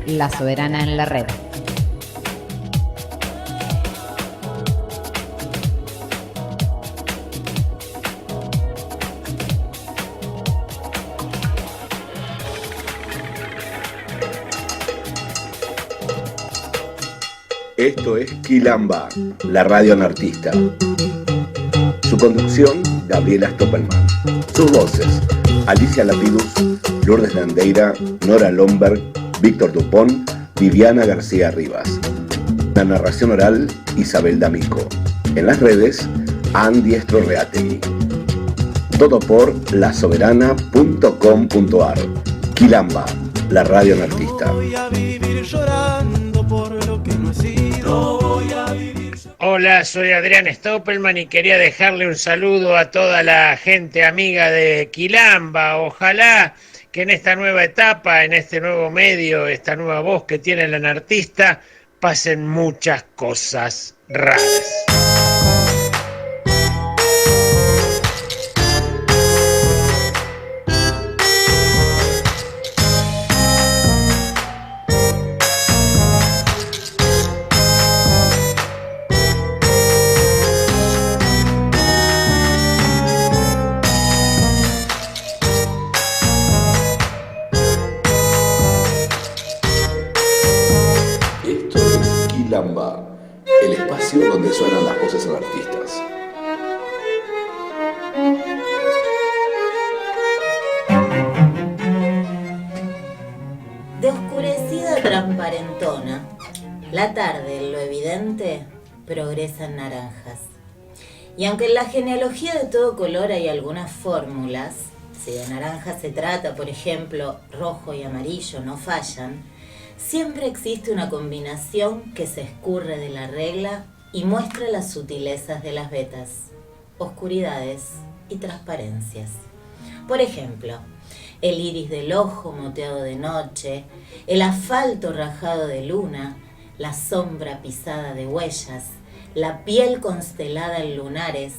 La Soberana en la red. Esto es Quilamba, la radio anarquista. Su conducción, Gabriela Stoppelman. Sus voces, Alicia Lapidus, Lourdes Landeira, Nora Lomberg, Víctor Dupont, Viviana García Rivas. La narración oral, Isabel D'Amico. En las redes, Andy Reategui. Todo por lasoberana.com.ar. Quilamba, la radio anarquista. Voy a vivir llorando por lo que no he sido. Hola, soy Adrián Stoppelman y quería dejarle un saludo a toda la gente amiga de Quilamba. Ojalá que en esta nueva etapa, en este nuevo medio, esta nueva voz que tiene el anarquista, pasen muchas cosas raras. Quilamba, el espacio donde suenan las voces anarquistas. De oscurecida a transparentona, la tarde en lo evidente progresa en naranjas. Y aunque en la genealogía de todo color hay algunas fórmulas, si de naranja se trata, por ejemplo, rojo y amarillo no fallan, siempre existe una combinación que se escurre de la regla y muestra las sutilezas de las vetas, oscuridades y transparencias. Por ejemplo, el iris del ojo moteado de noche, el asfalto rajado de luna, la sombra pisada de huellas, la piel constelada en lunares,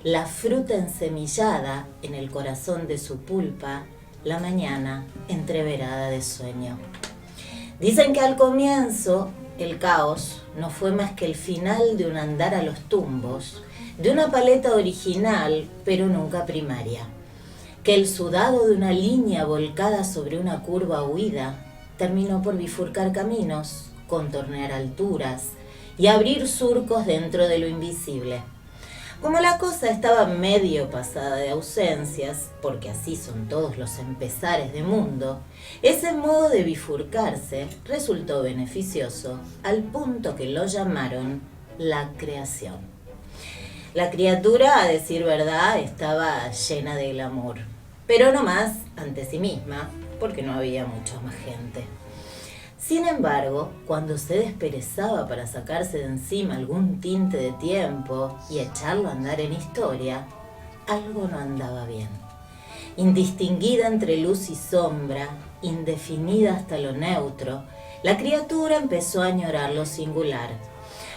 la fruta ensemillada en el corazón de su pulpa, la mañana entreverada de sueño. Dicen que al comienzo el caos no fue más que el final de un andar a los tumbos, de una paleta original pero nunca primaria, que el sudado de una línea volcada sobre una curva huida terminó por bifurcar caminos, contornear alturas y abrir surcos dentro de lo invisible. Como la cosa estaba medio pasada de ausencias, porque así son todos los empezares de mundo, ese modo de bifurcarse resultó beneficioso al punto que lo llamaron la creación. La criatura, a decir verdad, estaba llena de glamour, pero no más ante sí misma, porque no había mucha más gente. Sin embargo, cuando se desperezaba para sacarse de encima algún tinte de tiempo y echarlo a andar en historia, algo no andaba bien. Indistinguida entre luz y sombra, indefinida hasta lo neutro, la criatura empezó a añorar lo singular.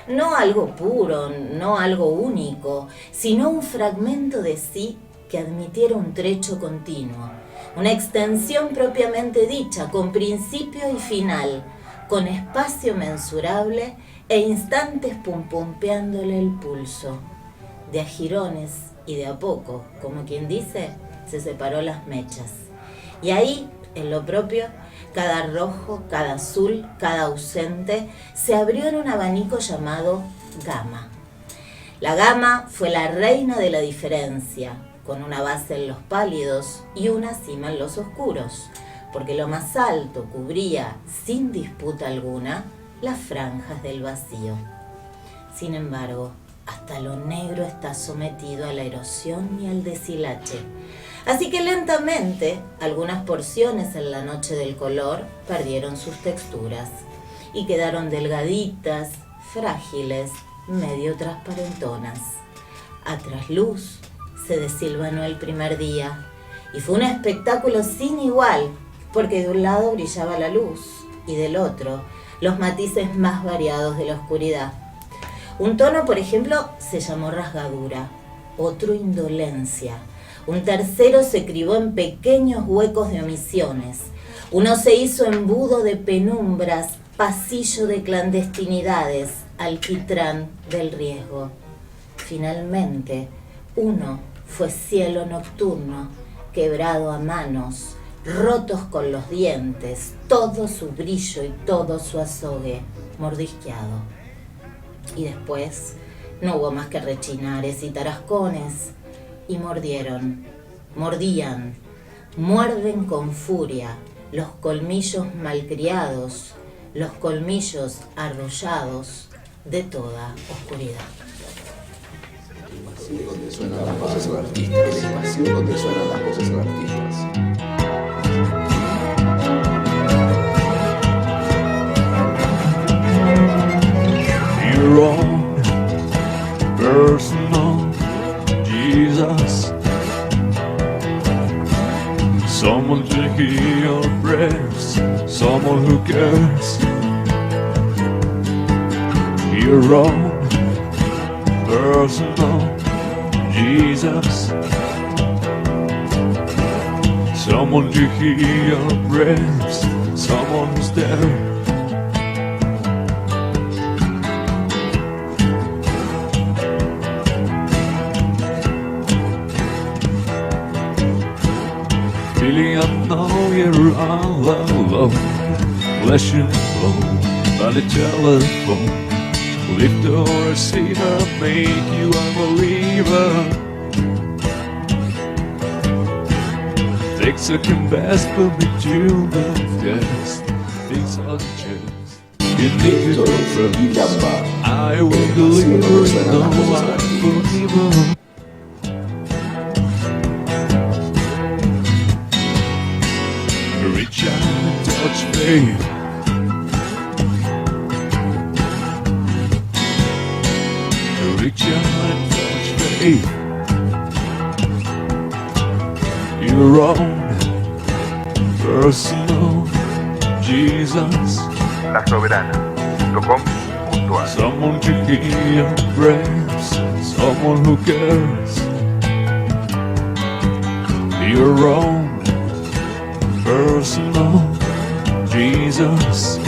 No algo puro, no algo único, sino un fragmento de sí que admitiera un trecho continuo. Una extensión propiamente dicha, con principio y final, con espacio mensurable e instantes pumpumpeándole el pulso. De a jirones y de a poco, como quien dice, se separó las mechas. Y ahí, en lo propio, cada rojo, cada azul, cada ausente, se abrió en un abanico llamado gama. La gama fue la reina de la diferencia, con una base en los pálidos y una cima en los oscuros, porque lo más alto cubría, sin disputa alguna, las franjas del vacío. Sin embargo, hasta lo negro está sometido a la erosión y al deshilache, así que lentamente algunas porciones en la noche del color perdieron sus texturas y quedaron delgaditas, frágiles, medio transparentonas. A trasluz se desilvanó el primer día y fue un espectáculo sin igual, porque de un lado brillaba la luz y del otro los matices más variados de la oscuridad. Un tono, por ejemplo, se llamó rasgadura, otro indolencia, un tercero se cribó en pequeños huecos de omisiones, Uno se hizo embudo de penumbras, pasillo de clandestinidades, alquitrán del riesgo. Finalmente, uno fue cielo nocturno, quebrado a manos, rotos con los dientes, todo su brillo y todo su azogue, mordisqueado. Y después no hubo más que rechinares y tarascones, y mordieron, mordían, muerden con furia, los colmillos malcriados, los colmillos arrollados de toda oscuridad. El espacio donde suenan las voces de artistas. El espacio donde suenan las voces de artistas. Your own personal Jesus, someone to hear your prayers, someone who cares. Your own personal Jesus, someone to hear your prayers, someone who's there. Feeling I know you're all alone, flesh and bone, by the telephone. Lift the receiver, make you a believer. Take second best, but be too best. Things are just. You need Esto to es trust. Quilamba. I will deliver, no I believer. Reach out and touch faith. Reach out and touch faith. Your own personal Jesus. lasoberana.com.ar. Someone to hear your prayers, someone who cares. Your own personal Jesus,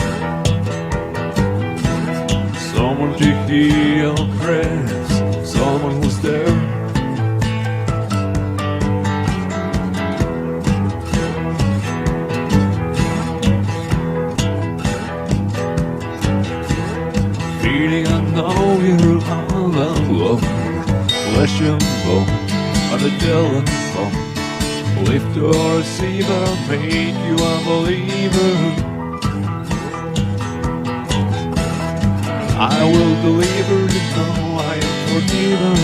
someone to hear your prayers, someone who's there. Feeling I know you're all alone, flesh and bone on the telephone. Lift or receiver, make you a believer. I will deliver, you know I am forgiven.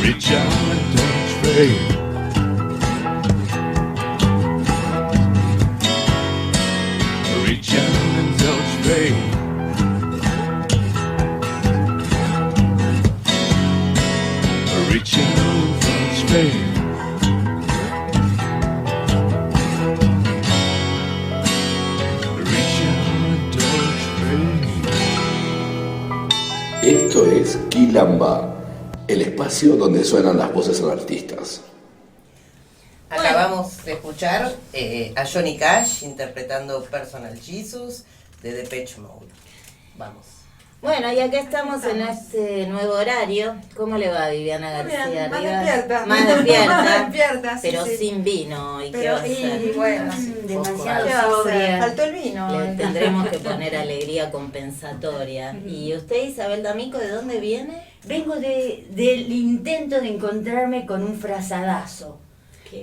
Reach out and touch faith. Reach out and touch faith. Reach out and touch faith. Reach out and touch faith. Esto es Quilamba, el espacio donde suenan las voces de artistas. Acabamos de escuchar a Johnny Cash interpretando Personal Jesus de Depeche Mode. Vamos. Bueno, y acá estamos en este nuevo horario. ¿Cómo le va Viviana García? Bien, más Arriba? despierta. Más despierta. Más despierta, sí, pero sí. sin vino. ¿Y qué Pero, va a hacer? y bueno, sí, demasiado ¿qué va a hacer? sobria. Faltó el vino. Le tendremos que poner alegría compensatoria. ¿Y usted, Isabel D'Amico, de dónde viene? Vengo del intento de encontrarme con un frazadazo.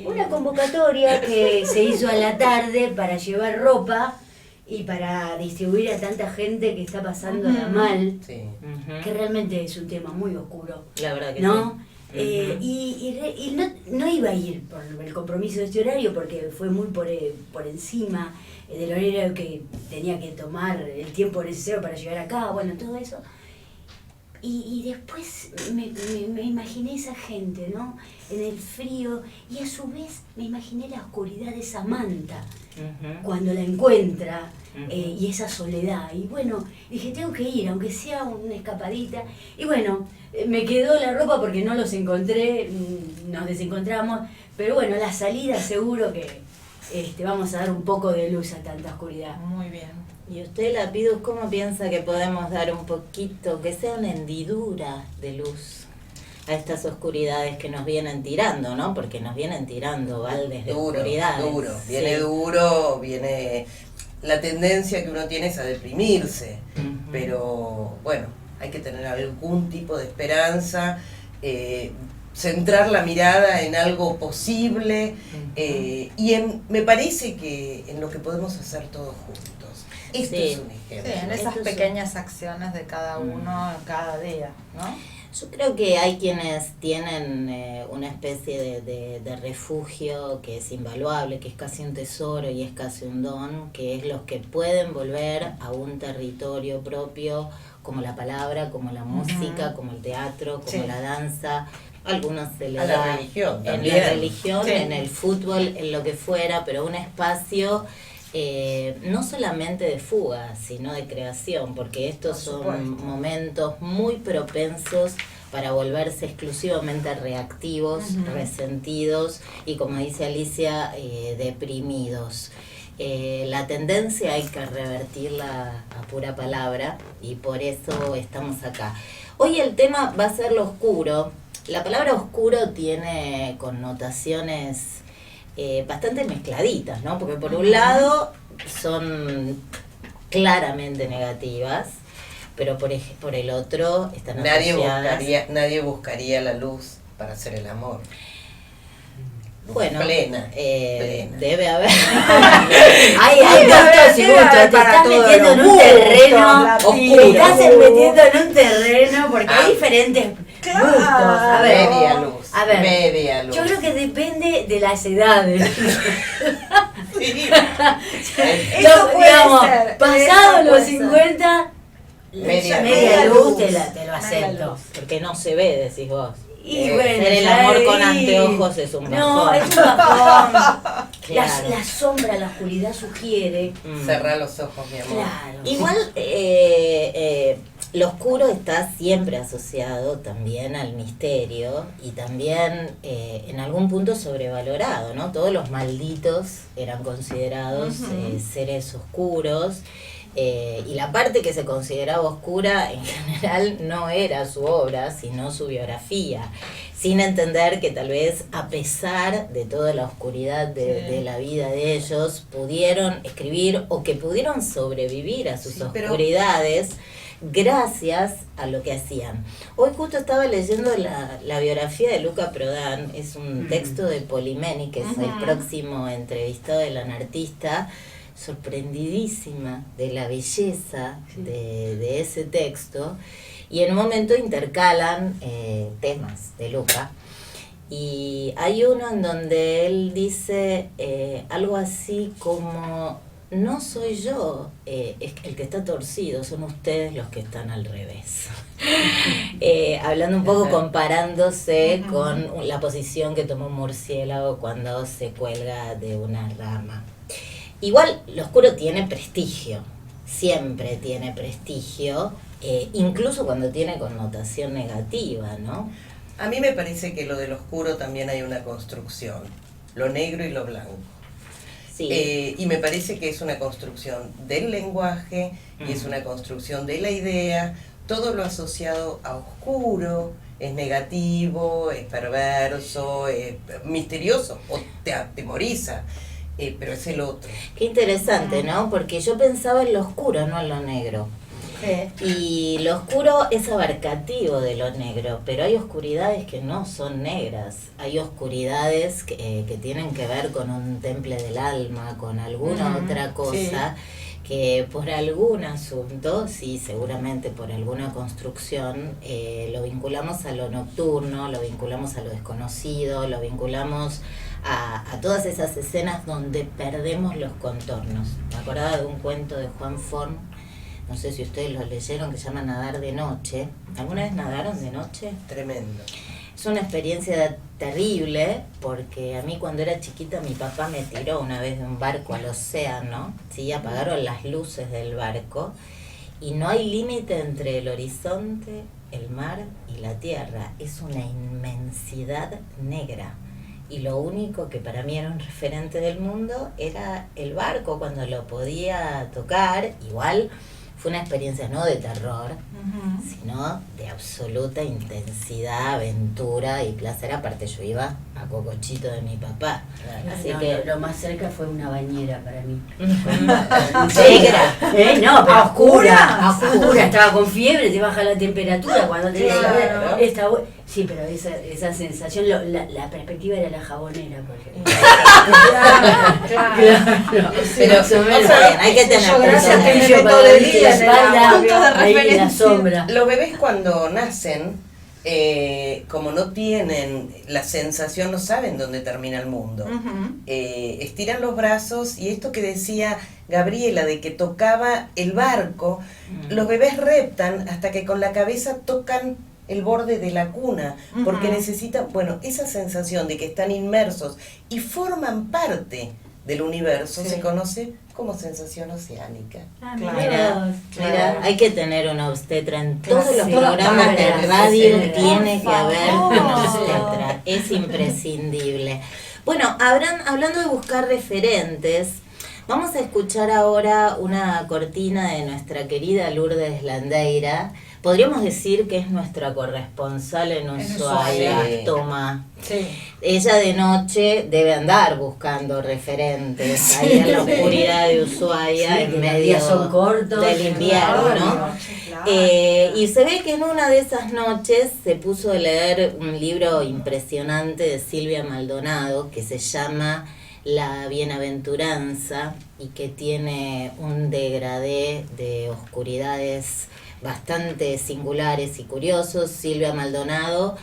Una convocatoria que se hizo a la tarde para llevar ropa y para distribuir a tanta gente que está pasándola mal, Sí. que realmente es un tema muy oscuro, La verdad que ¿no? sí. Y no iba a ir por el compromiso de este horario porque fue muy por encima del horario que tenía que tomar el tiempo necesario para llegar acá, bueno, todo eso. Y después me imaginé esa gente, ¿no? En el frío, y a su vez me imaginé la oscuridad de Samantha, cuando la encuentra, y esa soledad. Y bueno, dije, tengo que ir, aunque sea una escapadita. Y bueno, me quedó la ropa porque no los encontré, nos desencontramos, pero bueno, la salida seguro que vamos a dar un poco de luz a tanta oscuridad. Muy bien. ¿Y usted, Lapidus, cómo piensa que podemos dar un poquito, que sea una hendidura de luz a estas oscuridades que nos vienen tirando, ¿no? Porque nos vienen tirando baldes de oscuridades. Viene... La tendencia que uno tiene es a deprimirse, pero bueno, hay que tener algún tipo de esperanza, centrar la mirada en algo posible, me parece que en lo que podemos hacer todos juntos. Esto es un ejemplo. Sí, en esas pequeñas acciones de cada uno, cada día, ¿no? Yo creo que hay quienes tienen una especie de refugio que es invaluable, que es casi un tesoro y es casi un don, que es los que pueden volver a un territorio propio, como la palabra, como la música, como el teatro, como la danza. Algunos se le da la religión también. En la religión, en el fútbol, en lo que fuera, pero un espacio no solamente de fuga, sino de creación, porque estos son momentos muy propensos para volverse exclusivamente reactivos, resentidos y, como dice Alicia, deprimidos. La tendencia hay que revertirla a pura palabra y por eso estamos acá. Hoy el tema va a ser lo oscuro. La palabra oscuro tiene connotaciones bastante mezcladitas, ¿no? Porque por un lado son claramente negativas, pero por el otro están asociadas. Nadie buscaría la luz para hacer el amor. Bueno, plena. Debe haber. Hay gustos y gustos. Te estás metiendo en un terreno oscuro. Te estás metiendo en un terreno porque hay diferentes gustos. A ver, media luz. Yo creo que depende de las edades. Eso puede ser. Pasado los 50, media luz te lo acepto. Porque no se ve, decís vos. Y bueno, hacer el amor con anteojos es un bajón. No, es un bajón. Claro. La sombra, la oscuridad sugiere. Cerrar los ojos, mi amor. Claro. Igual lo oscuro está siempre asociado también al misterio y también en algún punto sobrevalorado, ¿no? Todos los malditos eran considerados seres oscuros. Y la parte que se consideraba oscura en general no era su obra, sino su biografía, sin entender que tal vez a pesar de toda la oscuridad de la vida de ellos, pudieron escribir o que pudieron sobrevivir a sus oscuridades gracias a lo que hacían. Hoy justo estaba leyendo la biografía de Luca Prodan, es un texto de Polimeni, que es el próximo entrevistado del Anartista, sorprendidísima de la belleza de ese texto, y en un momento intercalan temas de Luca, y hay uno en donde él dice algo así como: no soy yo es el que está torcido, son ustedes los que están al revés. Hablando un poco, comparándose con la posición que tomó un murciélago cuando se cuelga de una rama. Igual lo oscuro tiene prestigio, siempre tiene prestigio, incluso cuando tiene connotación negativa, ¿no? A mí me parece que lo del oscuro también hay una construcción, lo negro y lo blanco. Sí. Y me parece que es una construcción del lenguaje y es una construcción de la idea, todo lo asociado a oscuro es negativo, es perverso, es misterioso o te atemoriza. Pero es el otro. Qué interesante, ¿no? Porque yo pensaba en lo oscuro, no en lo negro. Y lo oscuro es abarcativo de lo negro, pero hay oscuridades que no son negras. Hay oscuridades que tienen que ver con un temple del alma, con alguna otra cosa, que por algún asunto, sí, seguramente por alguna construcción, lo vinculamos a lo nocturno, lo vinculamos a lo desconocido, lo vinculamos a todas esas escenas donde perdemos los contornos. Me acordaba de un cuento de Juan Forn no sé si ustedes lo leyeron, que se llama Nadar de Noche. ¿Alguna vez nadaron de noche? Tremendo. Es una experiencia terrible, porque a mí cuando era chiquita mi papá me tiró una vez de un barco al océano, ¿sí? Apagaron las luces del barco y no hay límite entre el horizonte, el mar y la tierra. Es una inmensidad negra. Y lo único que para mí era un referente del mundo era el barco cuando lo podía tocar. Igual fue una experiencia no de terror, sino de absoluta intensidad, aventura y placer. Aparte yo iba a cocochito de mi papá. Así No, que lo más cerca fue una bañera para mí. negra. No, pero ¿Oscura? oscura. Estaba con fiebre, te baja la temperatura cuando te Claro. Sí, pero esa sensación, la perspectiva era la jabonera, por ejemplo. Claro. Pero, o sea, bien, hay que tener yo gracias cuidado. que me Yo meto para de darte día la en el espalda, punto de ahí en la referencia. sombra. Los bebés cuando nacen, como no tienen la sensación, no saben dónde termina el mundo. Estiran los brazos y esto que decía Gabriela de que tocaba el barco, los bebés reptan hasta que con la cabeza tocan el borde de la cuna, porque necesitan, bueno, esa sensación de que están inmersos y forman parte del universo, se conoce como sensación oceánica. Mira, hay que tener una obstetra en todos los Sí, programas de claro, radio, sí, tiene por que haber favor. una obstetra, es imprescindible. Bueno, hablando de buscar referentes, vamos a escuchar ahora una cortina de nuestra querida Lourdes Landeira. Podríamos decir que es nuestra corresponsal en Ushuaia, Sí. Toma. Sí. Ella de noche debe andar buscando referentes ahí en la oscuridad de Ushuaia, Sí, en que los medio días son cortos, del invierno, claro, ¿no? claro. Y se ve que en una de esas noches se puso a leer un libro impresionante de Silvia Maldonado que se llama La Bienaventuranza y que tiene un degradé de oscuridades bastante singulares y curiosos. Silvia Maldonado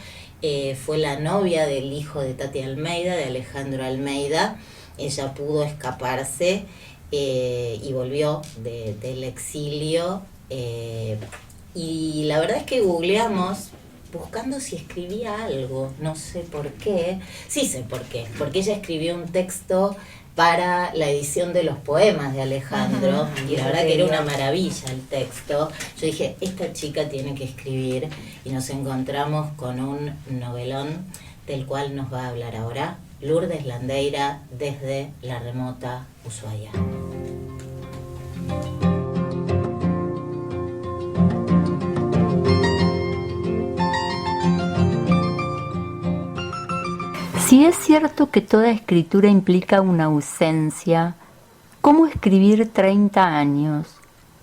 fue la novia del hijo de Tati Almeida, de Alejandro Almeida. Ella pudo escaparse y volvió del exilio. Y la verdad es que googleamos buscando si escribía algo, no sé por qué. Sí sé por qué, porque ella escribió un texto para la edición de los poemas de Alejandro, y la verdad que era una maravilla el texto. Yo dije, esta chica tiene que escribir, y nos encontramos con un novelón del cual nos va a hablar ahora Lourdes Landeira desde la remota Ushuaia. Si es cierto que toda escritura implica una ausencia, ¿cómo escribir 30 años?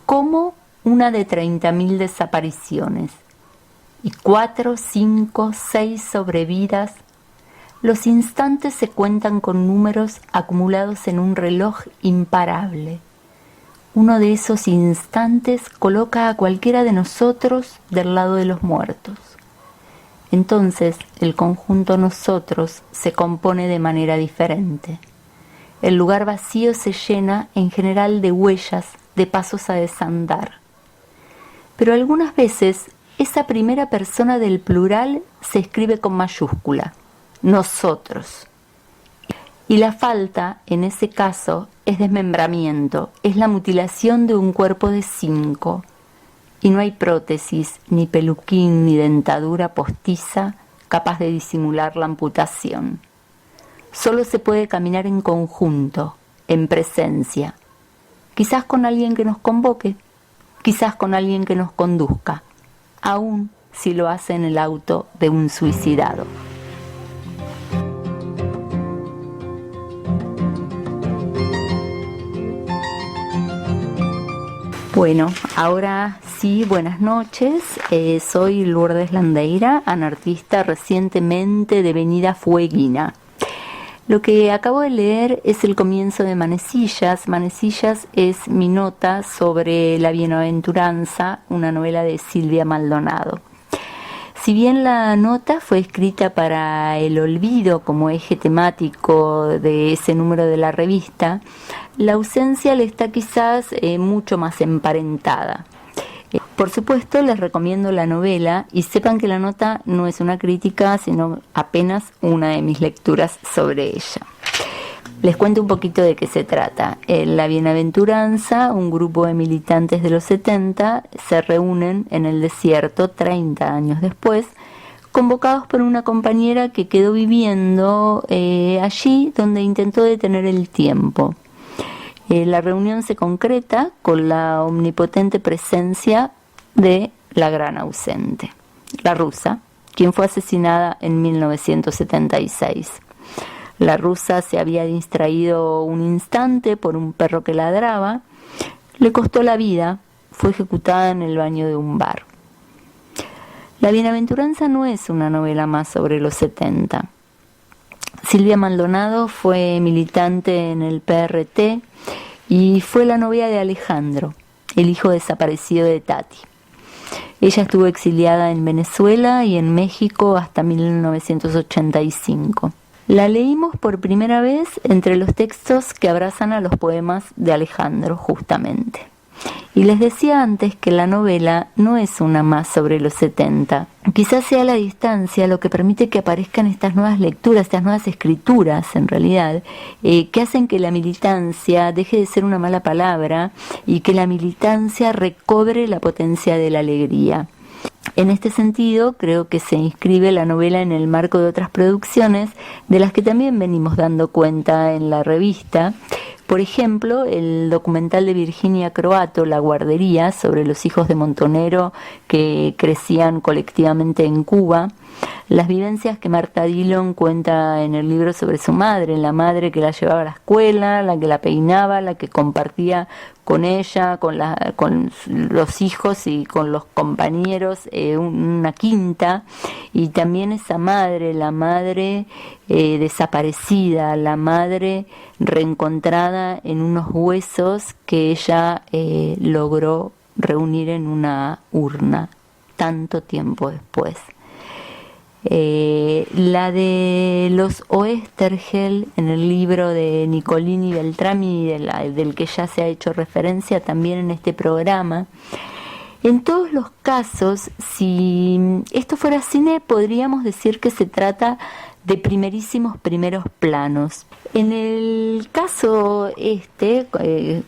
¿Cómo una de 30.000 desapariciones? Y 4, 5, 6 sobrevidas. Los instantes se cuentan con números acumulados en un reloj imparable. Uno de esos instantes coloca a cualquiera de nosotros del lado de los muertos. Entonces el conjunto nosotros se compone de manera diferente. El lugar vacío se llena en general de huellas, de pasos a desandar. Pero algunas veces esa primera persona del plural se escribe con mayúscula, nosotros. Y la falta, en ese caso, es desmembramiento, es la mutilación de un cuerpo de 5. Y no hay prótesis, ni peluquín, ni dentadura postiza capaz de disimular la amputación. Solo se puede caminar en conjunto, en presencia. Quizás con alguien que nos convoque, quizás con alguien que nos conduzca, aun si lo hace en el auto de un suicidado. Bueno, ahora sí, buenas noches. Soy Lourdes Landeira, anartista recientemente devenida fueguina. Lo que acabo de leer es el comienzo de Manecillas. Manecillas es mi nota sobre La Bienaventuranza, una novela de Silvia Maldonado. Si bien la nota fue escrita para el olvido como eje temático de ese número de la revista, la ausencia le está quizás mucho más emparentada. Por supuesto, les recomiendo la novela y sepan que la nota no es una crítica, sino apenas una de mis lecturas sobre ella. Les cuento un poquito de qué se trata. En La Bienaventuranza, un grupo de militantes de los 70 se reúnen en el desierto 30 años después, convocados por una compañera que quedó viviendo allí donde intentó detener el tiempo. La reunión se concreta con la omnipotente presencia de la gran ausente, la rusa, quien fue asesinada en 1976. La rusa se había distraído un instante por un perro que ladraba, le costó la vida, fue ejecutada en el baño de un bar. La Bienaventuranza no es una novela más sobre los 70. Silvia Maldonado fue militante en el PRT y fue la novia de Alejandro, el hijo desaparecido de Tati. Ella estuvo exiliada en Venezuela y en México hasta 1985. La leímos por primera vez entre los textos que abrazan a los poemas de Alejandro, justamente. Y les decía antes que la novela no es una más sobre los 70. Quizás sea la distancia lo que permite que aparezcan estas nuevas lecturas, estas nuevas escrituras, en realidad, que hacen que la militancia deje de ser una mala palabra y que la militancia recobre la potencia de la alegría. En este sentido, creo que se inscribe la novela en el marco de otras producciones de las que también venimos dando cuenta en la revista. Por ejemplo, el documental de Virginia Croato, La guardería, sobre los hijos de Montonero que crecían colectivamente en Cuba. Las vivencias que Marta Dillon cuenta en el libro sobre su madre, la madre que la llevaba a la escuela, la que la peinaba, la que compartía con ella, con los hijos y con los compañeros una quinta, y también esa madre, la madre desaparecida, la madre reencontrada en unos huesos que ella logró reunir en una urna tanto tiempo después. La de los Oesterheld en el libro de Nicolini Beltrami, del que ya se ha hecho referencia también en este programa. En todos los casos, si esto fuera cine, podríamos decir que se trata de primerísimos primeros planos. En el caso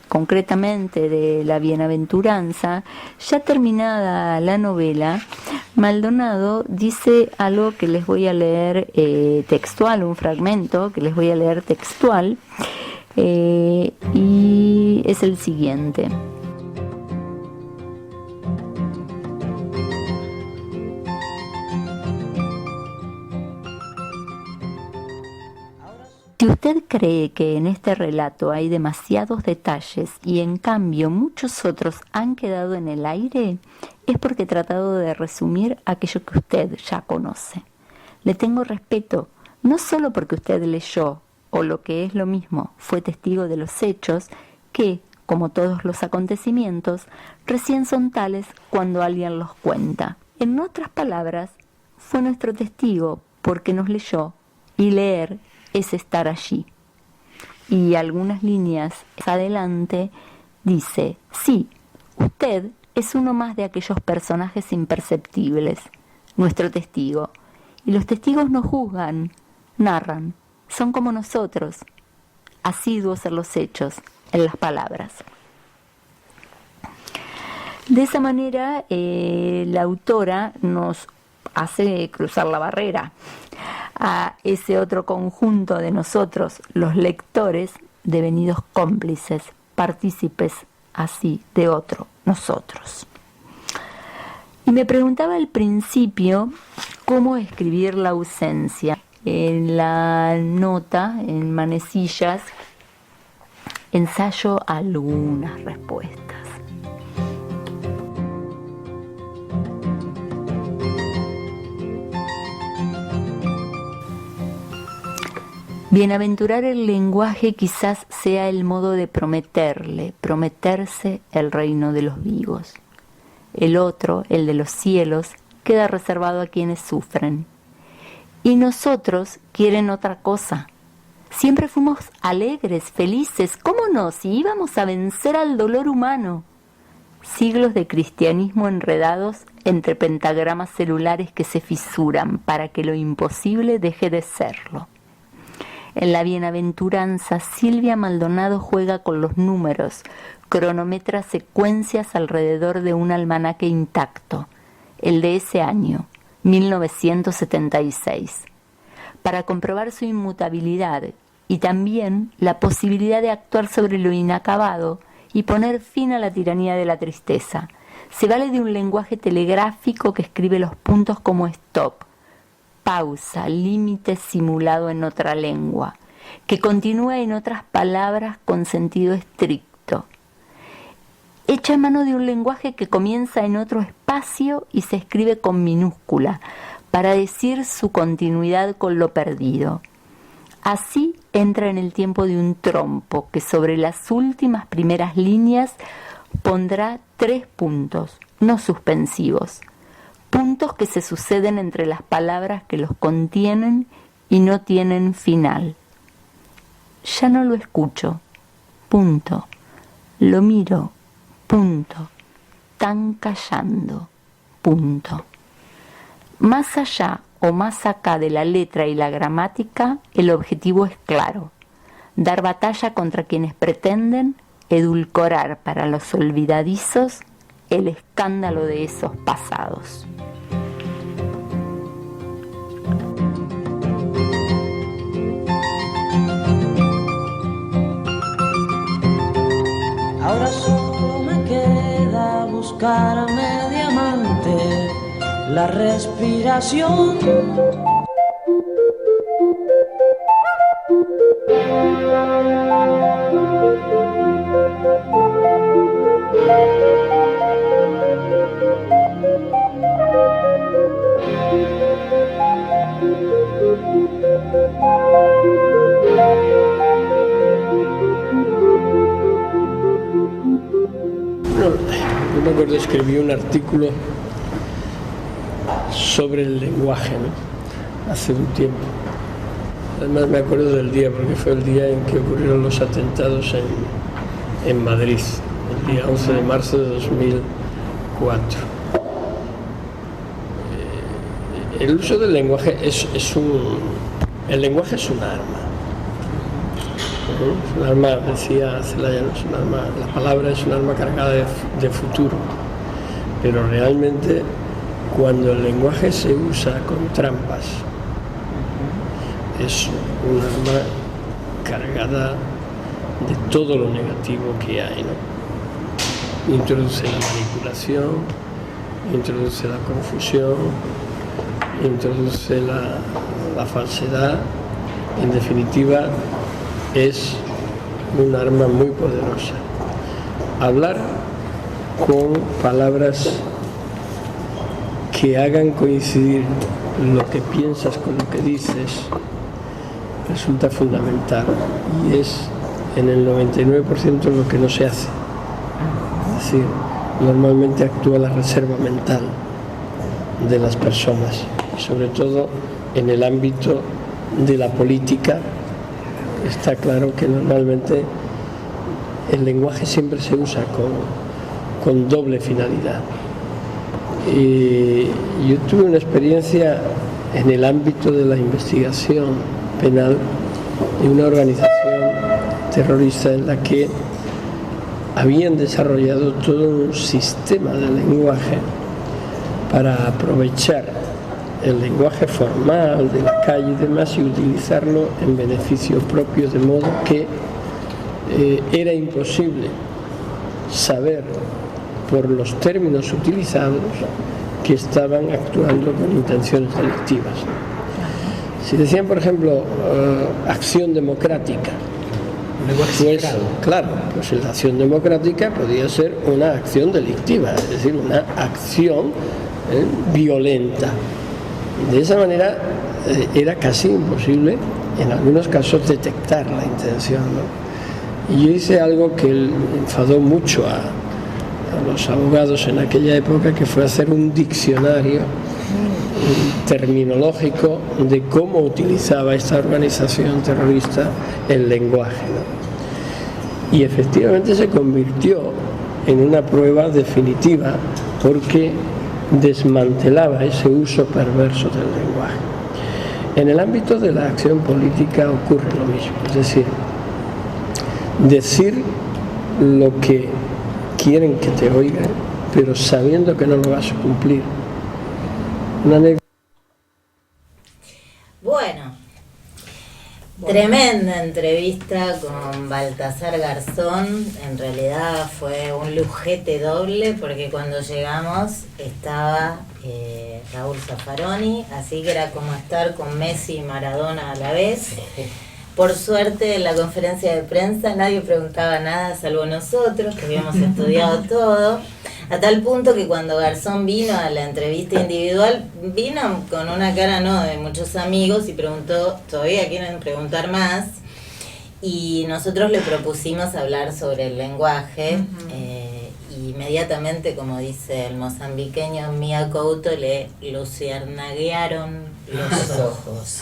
concretamente de La Bienaventuranza, ya terminada la novela, Maldonado dice algo que les voy a leer textual, un fragmento que les voy a leer textual, y es el siguiente. Si usted cree que en este relato hay demasiados detalles y en cambio muchos otros han quedado en el aire, es porque he tratado de resumir aquello que usted ya conoce. Le tengo respeto, no solo porque usted leyó, o lo que es lo mismo, fue testigo de los hechos, que, como todos los acontecimientos, recién son tales cuando alguien los cuenta. En otras palabras, fue nuestro testigo porque nos leyó, y leer es estar allí. Y algunas líneas adelante dice: sí, usted es uno más de aquellos personajes imperceptibles, nuestro testigo. Y los testigos no juzgan, narran, son como nosotros, asiduos en los hechos, en las palabras. De esa manera, la autora nos hace cruzar la barrera a ese otro conjunto de nosotros, los lectores, devenidos cómplices, partícipes así de otro, nosotros. Y me preguntaba al principio cómo escribir la ausencia. En la nota, en manecillas, ensayo algunas respuestas. Bienaventurar el lenguaje quizás sea el modo de prometerse el reino de los vivos. El otro, el de los cielos, queda reservado a quienes sufren. Y nosotros quieren otra cosa. Siempre fuimos alegres, felices, ¿cómo no? Si íbamos a vencer al dolor humano. siglos de cristianismo enredados entre pentagramas celulares que se fisuran para que lo imposible deje de serlo. En la bienaventuranza, Silvia Maldonado juega con los números, cronometra secuencias alrededor de un almanaque intacto, el de ese año, 1976, para comprobar su inmutabilidad y también la posibilidad de actuar sobre lo inacabado y poner fin a la tiranía de la tristeza. Se vale de un lenguaje telegráfico que escribe los puntos como stop, pausa, límite simulado en otra lengua, que continúa en otras palabras con sentido estricto. Echa mano de un lenguaje que comienza en otro espacio y se escribe con minúscula, para decir su continuidad con lo perdido. Así entra en el tiempo de un trompo que sobre las últimas primeras líneas pondrá 3 puntos, no suspensivos, puntos que se suceden entre las palabras que los contienen y no tienen final. Ya no lo escucho, punto. Lo miro, punto. Tan callando, punto. Más allá o más acá de la letra y la gramática, el objetivo es claro: dar batalla contra quienes pretenden edulcorar para los olvidadizos el escándalo de esos pasados. Ahora solo me queda buscarme diamante, la respiración. Yo me acuerdo, escribí un artículo sobre el lenguaje, ¿no?, hace un tiempo. Además me acuerdo del día, porque fue el día en que ocurrieron los atentados en Madrid, el día 11 de marzo de 2004. El uso del lenguaje el lenguaje es un arma. Es un arma, decía Celaya, no es un arma, la palabra es un arma cargada de futuro, pero realmente cuando el lenguaje se usa con trampas es un arma cargada de todo lo negativo que hay, ¿no? Introduce la manipulación, introduce la confusión, introduce la falsedad. En definitiva, es un arma muy poderosa. Hablar con palabras que hagan coincidir lo que piensas con lo que dices resulta fundamental, y es en el 99% lo que no se hace. Es decir, normalmente actúa la reserva mental de las personas, y sobre todo en el ámbito de la política. Está claro que normalmente el lenguaje siempre se usa con doble finalidad. Y yo tuve una experiencia en el ámbito de la investigación penal de una organización terrorista en la que habían desarrollado todo un sistema de lenguaje para aprovechar el lenguaje formal de la calle y demás y utilizarlo en beneficio propio, de modo que era imposible saber por los términos utilizados que estaban actuando con intenciones delictivas. Si decían, por ejemplo, acción democrática, pues claro, pues la acción democrática podía ser una acción delictiva, es decir, una acción violenta. De esa manera era casi imposible en algunos casos detectar la intención, ¿no? Y yo hice algo que enfadó mucho a los abogados en aquella época, que fue hacer un diccionario terminológico de cómo utilizaba esta organización terrorista el lenguaje, ¿no? Y efectivamente se convirtió en una prueba definitiva, porque desmantelaba ese uso perverso del lenguaje. En el ámbito de la acción política ocurre lo mismo, es decir, decir lo que quieren que te oigan, pero sabiendo que no lo vas a cumplir. Una Bueno, tremenda entrevista con Baltasar Garzón. En realidad fue un lujete doble, porque cuando llegamos estaba Raúl Zaffaroni, así que era como estar con Messi y Maradona a la vez. Por suerte, en la conferencia de prensa nadie preguntaba nada salvo nosotros, que habíamos estudiado todo, a tal punto que cuando Garzón vino a la entrevista individual, vino con una cara de muchos amigos y preguntó, todavía quieren preguntar más, y nosotros le propusimos hablar sobre el lenguaje, y inmediatamente, como dice el mozambiqueño Mia Couto, le luciernaguearon los ojos.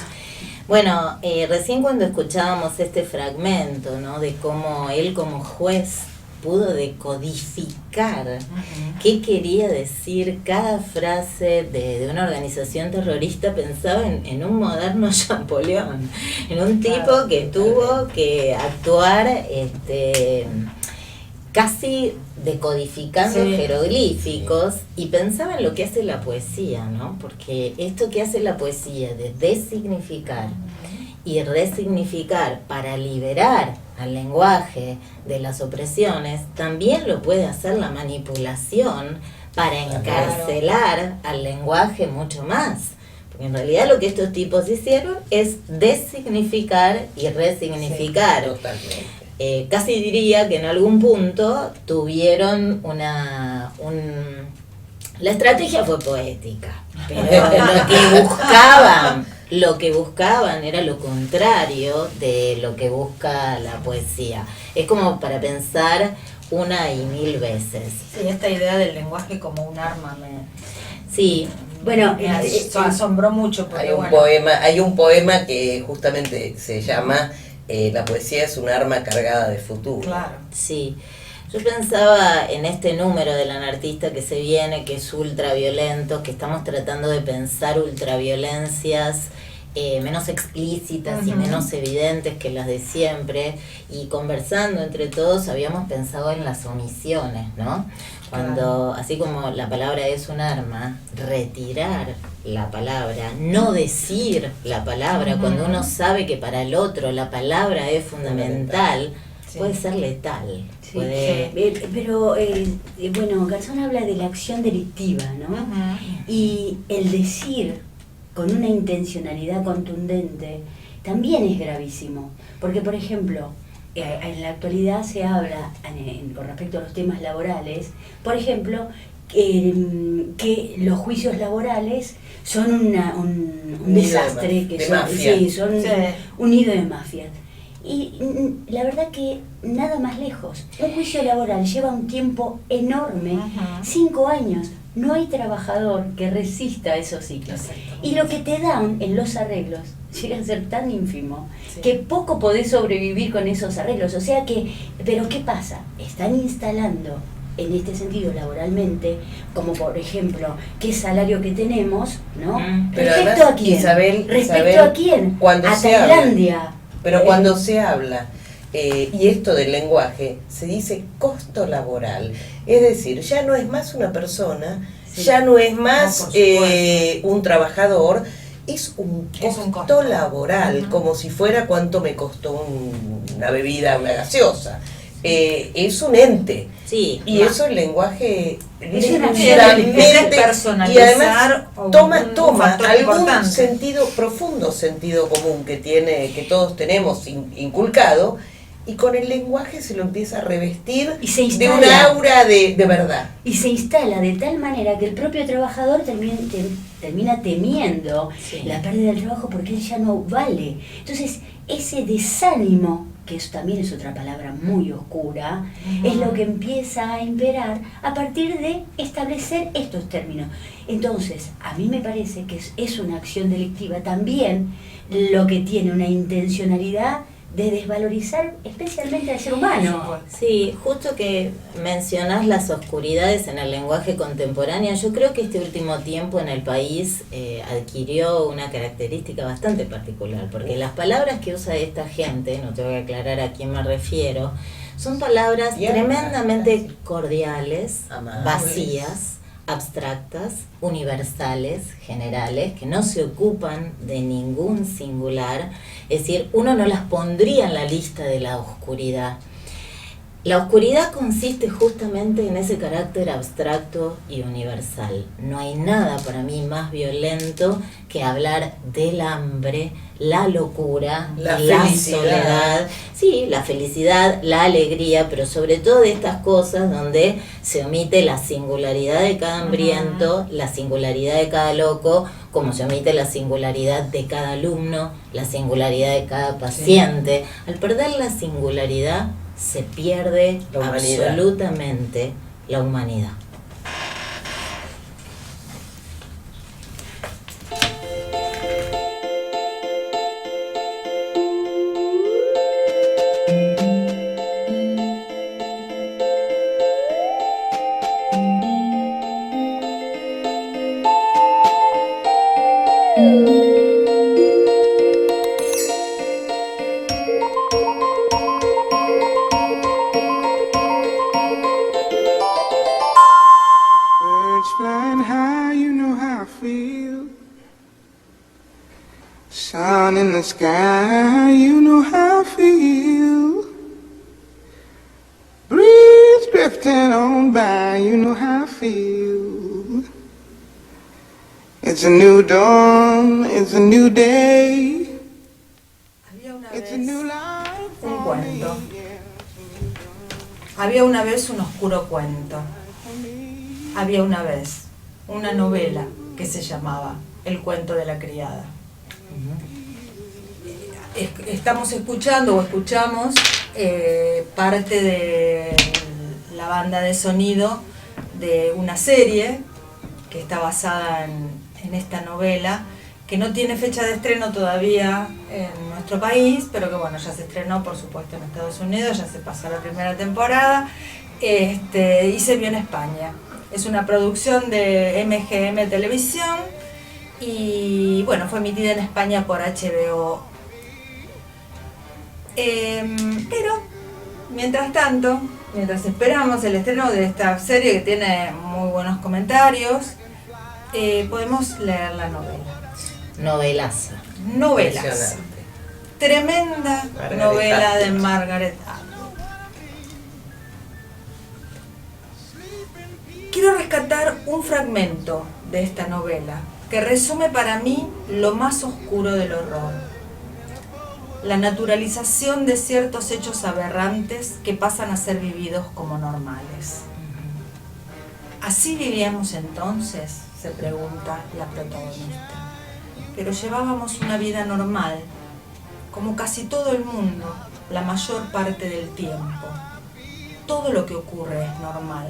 Bueno, recién cuando escuchábamos este fragmento, ¿no?, de cómo él como juez pudo decodificar qué quería decir cada frase de una organización terrorista, pensaba en un moderno Champollion, en un tipo que tuvo que actuar casi decodificando jeroglíficos, y pensaba en lo que hace la poesía, ¿no? Porque esto que hace la poesía de designificar y resignificar para liberar al lenguaje de las opresiones, también lo puede hacer la manipulación para encarcelar al lenguaje mucho más. Porque en realidad lo que estos tipos hicieron es designificar y resignificar. Totalmente. Casi diría que en algún punto tuvieron la estrategia fue poética, pero lo que buscaban era lo contrario de lo que busca la poesía. Es como para pensar una y mil veces. Sí, esta idea del lenguaje como un arma Sí. Bueno, me asombró mucho. Hay un poema que justamente se llama La poesía es un arma cargada de futuro. Claro. Sí. Yo pensaba en este número del anartista que se viene, que es ultraviolento, que estamos tratando de pensar ultraviolencias menos explícitas y menos evidentes que las de siempre, y conversando entre todos habíamos pensado en las omisiones, ¿no? Cuando, así como la palabra es un arma, retirar la palabra, no decir la palabra, cuando uno sabe que para el otro la palabra es fundamental, puede ser letal. Sí. Pero, bueno, Garzón habla de la acción delictiva, ¿no? Y el decir con una intencionalidad contundente también es gravísimo. Porque, por ejemplo, en la actualidad se habla, con respecto a los temas laborales, por ejemplo, que los juicios laborales son un desastre, son un nido de mafia. Y la verdad que nada más lejos. Un juicio laboral lleva un tiempo enorme, 5 años. No hay trabajador que resista esos ciclos. Y lo que te dan en los arreglos llega a ser tan ínfimo que poco podés sobrevivir con esos arreglos. O sea que, pero ¿qué pasa? Están instalando en este sentido laboralmente, como por ejemplo, qué salario que tenemos, ¿no? Pero ¿Respecto además, a quién? Isabel, ¿Respecto a quién? Cuando a se Tailandia. Habla, pero cuando se habla, y esto del lenguaje, se dice costo laboral. Es decir, ya no es más una persona, ya no es más un trabajador, es un costo laboral, como si fuera cuánto me costó una bebida, una gaseosa. Es un ente. Sí, y eso el lenguaje es una personalizar, y además toma algún sentido, profundo sentido común que todos tenemos inculcado, y con el lenguaje se lo empieza a revestir de un aura de verdad. Y se instala de tal manera que el propio trabajador termina temiendo la pérdida del trabajo porque él ya no vale. Entonces, ese desánimo, que eso también es otra palabra muy oscura, es lo que empieza a imperar a partir de establecer estos términos. Entonces, a mí me parece que es una acción delictiva también lo que tiene una intencionalidad de desvalorizar especialmente al ser humano. Sí, justo que mencionás las oscuridades en el lenguaje contemporáneo, yo creo que este último tiempo en el país adquirió una característica bastante particular, porque las palabras que usa esta gente, no tengo que aclarar a quién me refiero, son palabras tremendamente cordiales, vacías, abstractas, universales, generales, que no se ocupan de ningún singular, es decir, uno no las pondría en la lista de la oscuridad. La oscuridad consiste justamente en ese carácter abstracto y universal. No hay nada para mí más violento que hablar del hambre, la locura, la soledad, sí, la felicidad, la alegría, pero sobre todo de estas cosas donde se omite la singularidad de cada hambriento, la singularidad de cada loco, como se omite la singularidad de cada alumno, la singularidad de cada paciente. Al perder la singularidad, se pierde absolutamente la humanidad. Sun in the sky, you know how I feel. Breeze drifting on by, you know how I feel. It's a new dawn, it's a new day. It's a new life for me. Había una vez un oscuro cuento. Había una vez una novela que se llamaba El cuento de la criada. Estamos escuchando o escuchamos parte de la banda de sonido de una serie que está basada en esta novela, que no tiene fecha de estreno todavía en nuestro país, pero que bueno, ya se estrenó por supuesto en Estados Unidos, ya se pasó la primera temporada y se vio en España. Es una producción de MGM Televisión y bueno, fue emitida en España por HBO. Pero mientras tanto, mientras esperamos el estreno de esta serie que tiene muy buenos comentarios, podemos leer la novela. Novelaza. Novelaza. Tremenda novela de Margaret Atwood. Quiero rescatar un fragmento de esta novela que resume para mí lo más oscuro del horror: la naturalización de ciertos hechos aberrantes que pasan a ser vividos como normales. ¿Así vivíamos entonces?, se pregunta la protagonista. Pero llevábamos una vida normal, como casi todo el mundo, la mayor parte del tiempo. Todo lo que ocurre es normal.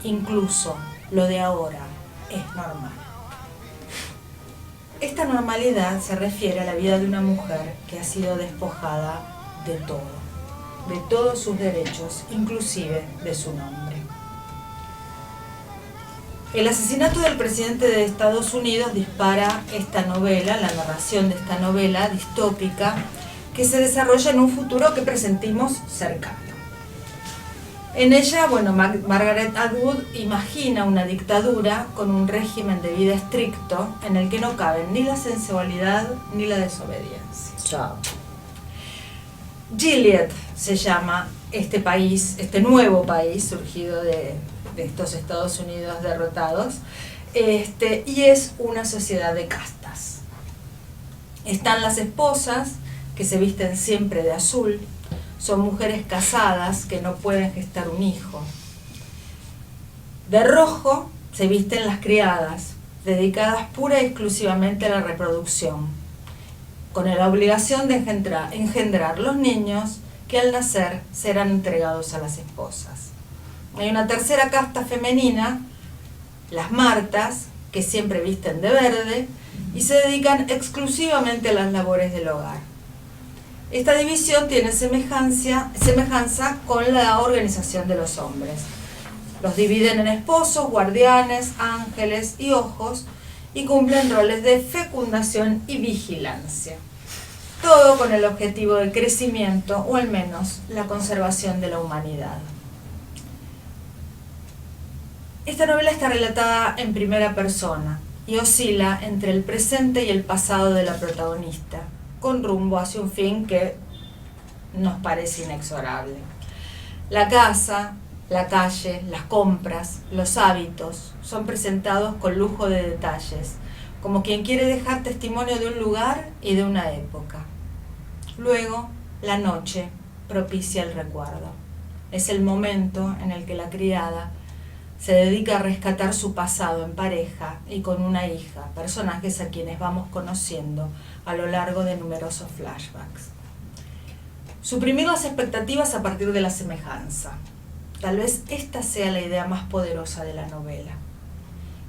Incluso lo de ahora es normal. Esta normalidad se refiere a la vida de una mujer que ha sido despojada de todos sus derechos, inclusive de su nombre. El asesinato del presidente de Estados Unidos dispara esta novela, la narración de esta novela distópica, que se desarrolla en un futuro que presentimos cercano. En ella, bueno, Margaret Atwood imagina una dictadura con un régimen de vida estricto en el que no caben ni la sensualidad ni la desobediencia. Chao. Gilead se llama este país, este nuevo país surgido de estos Estados Unidos derrotados, y es una sociedad de castas. Están las esposas, que se visten siempre de azul. Son mujeres casadas que no pueden gestar un hijo. De rojo se visten las criadas, dedicadas pura y exclusivamente a la reproducción, con la obligación de engendrar los niños que al nacer serán entregados a las esposas. Hay una tercera casta femenina, las martas, que siempre visten de verde y se dedican exclusivamente a las labores del hogar. Esta división tiene semejanza con la organización de los hombres. Los dividen en esposos, guardianes, ángeles y ojos y cumplen roles de fecundación y vigilancia. Todo con el objetivo de crecimiento o al menos la conservación de la humanidad. Esta novela está relatada en primera persona y oscila entre el presente y el pasado de la protagonista, con rumbo hacia un fin que nos parece inexorable. La casa, la calle, las compras, los hábitos son presentados con lujo de detalles, como quien quiere dejar testimonio de un lugar y de una época. Luego, la noche propicia el recuerdo. Es el momento en el que la criada se dedica a rescatar su pasado en pareja y con una hija, personajes a quienes vamos conociendo a lo largo de numerosos flashbacks. Suprimir las expectativas a partir de la semejanza. Tal vez esta sea la idea más poderosa de la novela.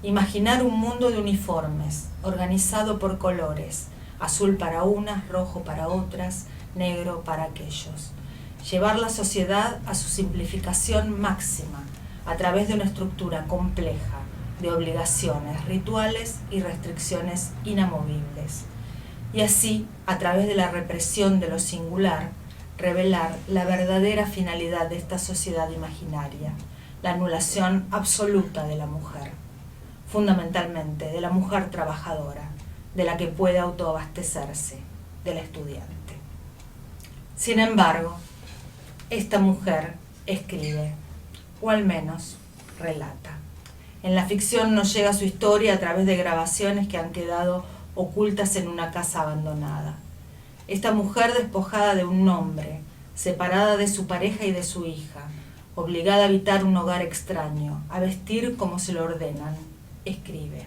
Imaginar un mundo de uniformes, organizado por colores, azul para unas, rojo para otras, negro para aquellos. Llevar la sociedad a su simplificación máxima, a través de una estructura compleja de obligaciones, rituales y restricciones inamovibles. Y así, a través de la represión de lo singular, revelar la verdadera finalidad de esta sociedad imaginaria, la anulación absoluta de la mujer, fundamentalmente de la mujer trabajadora, de la que puede autoabastecerse, del estudiante. Sin embargo, esta mujer escribe, o al menos relata. En la ficción nos llega su historia a través de grabaciones que han quedado ocultas en una casa abandonada. Esta mujer despojada de un nombre, separada de su pareja y de su hija, obligada a habitar un hogar extraño, a vestir como se lo ordenan, escribe.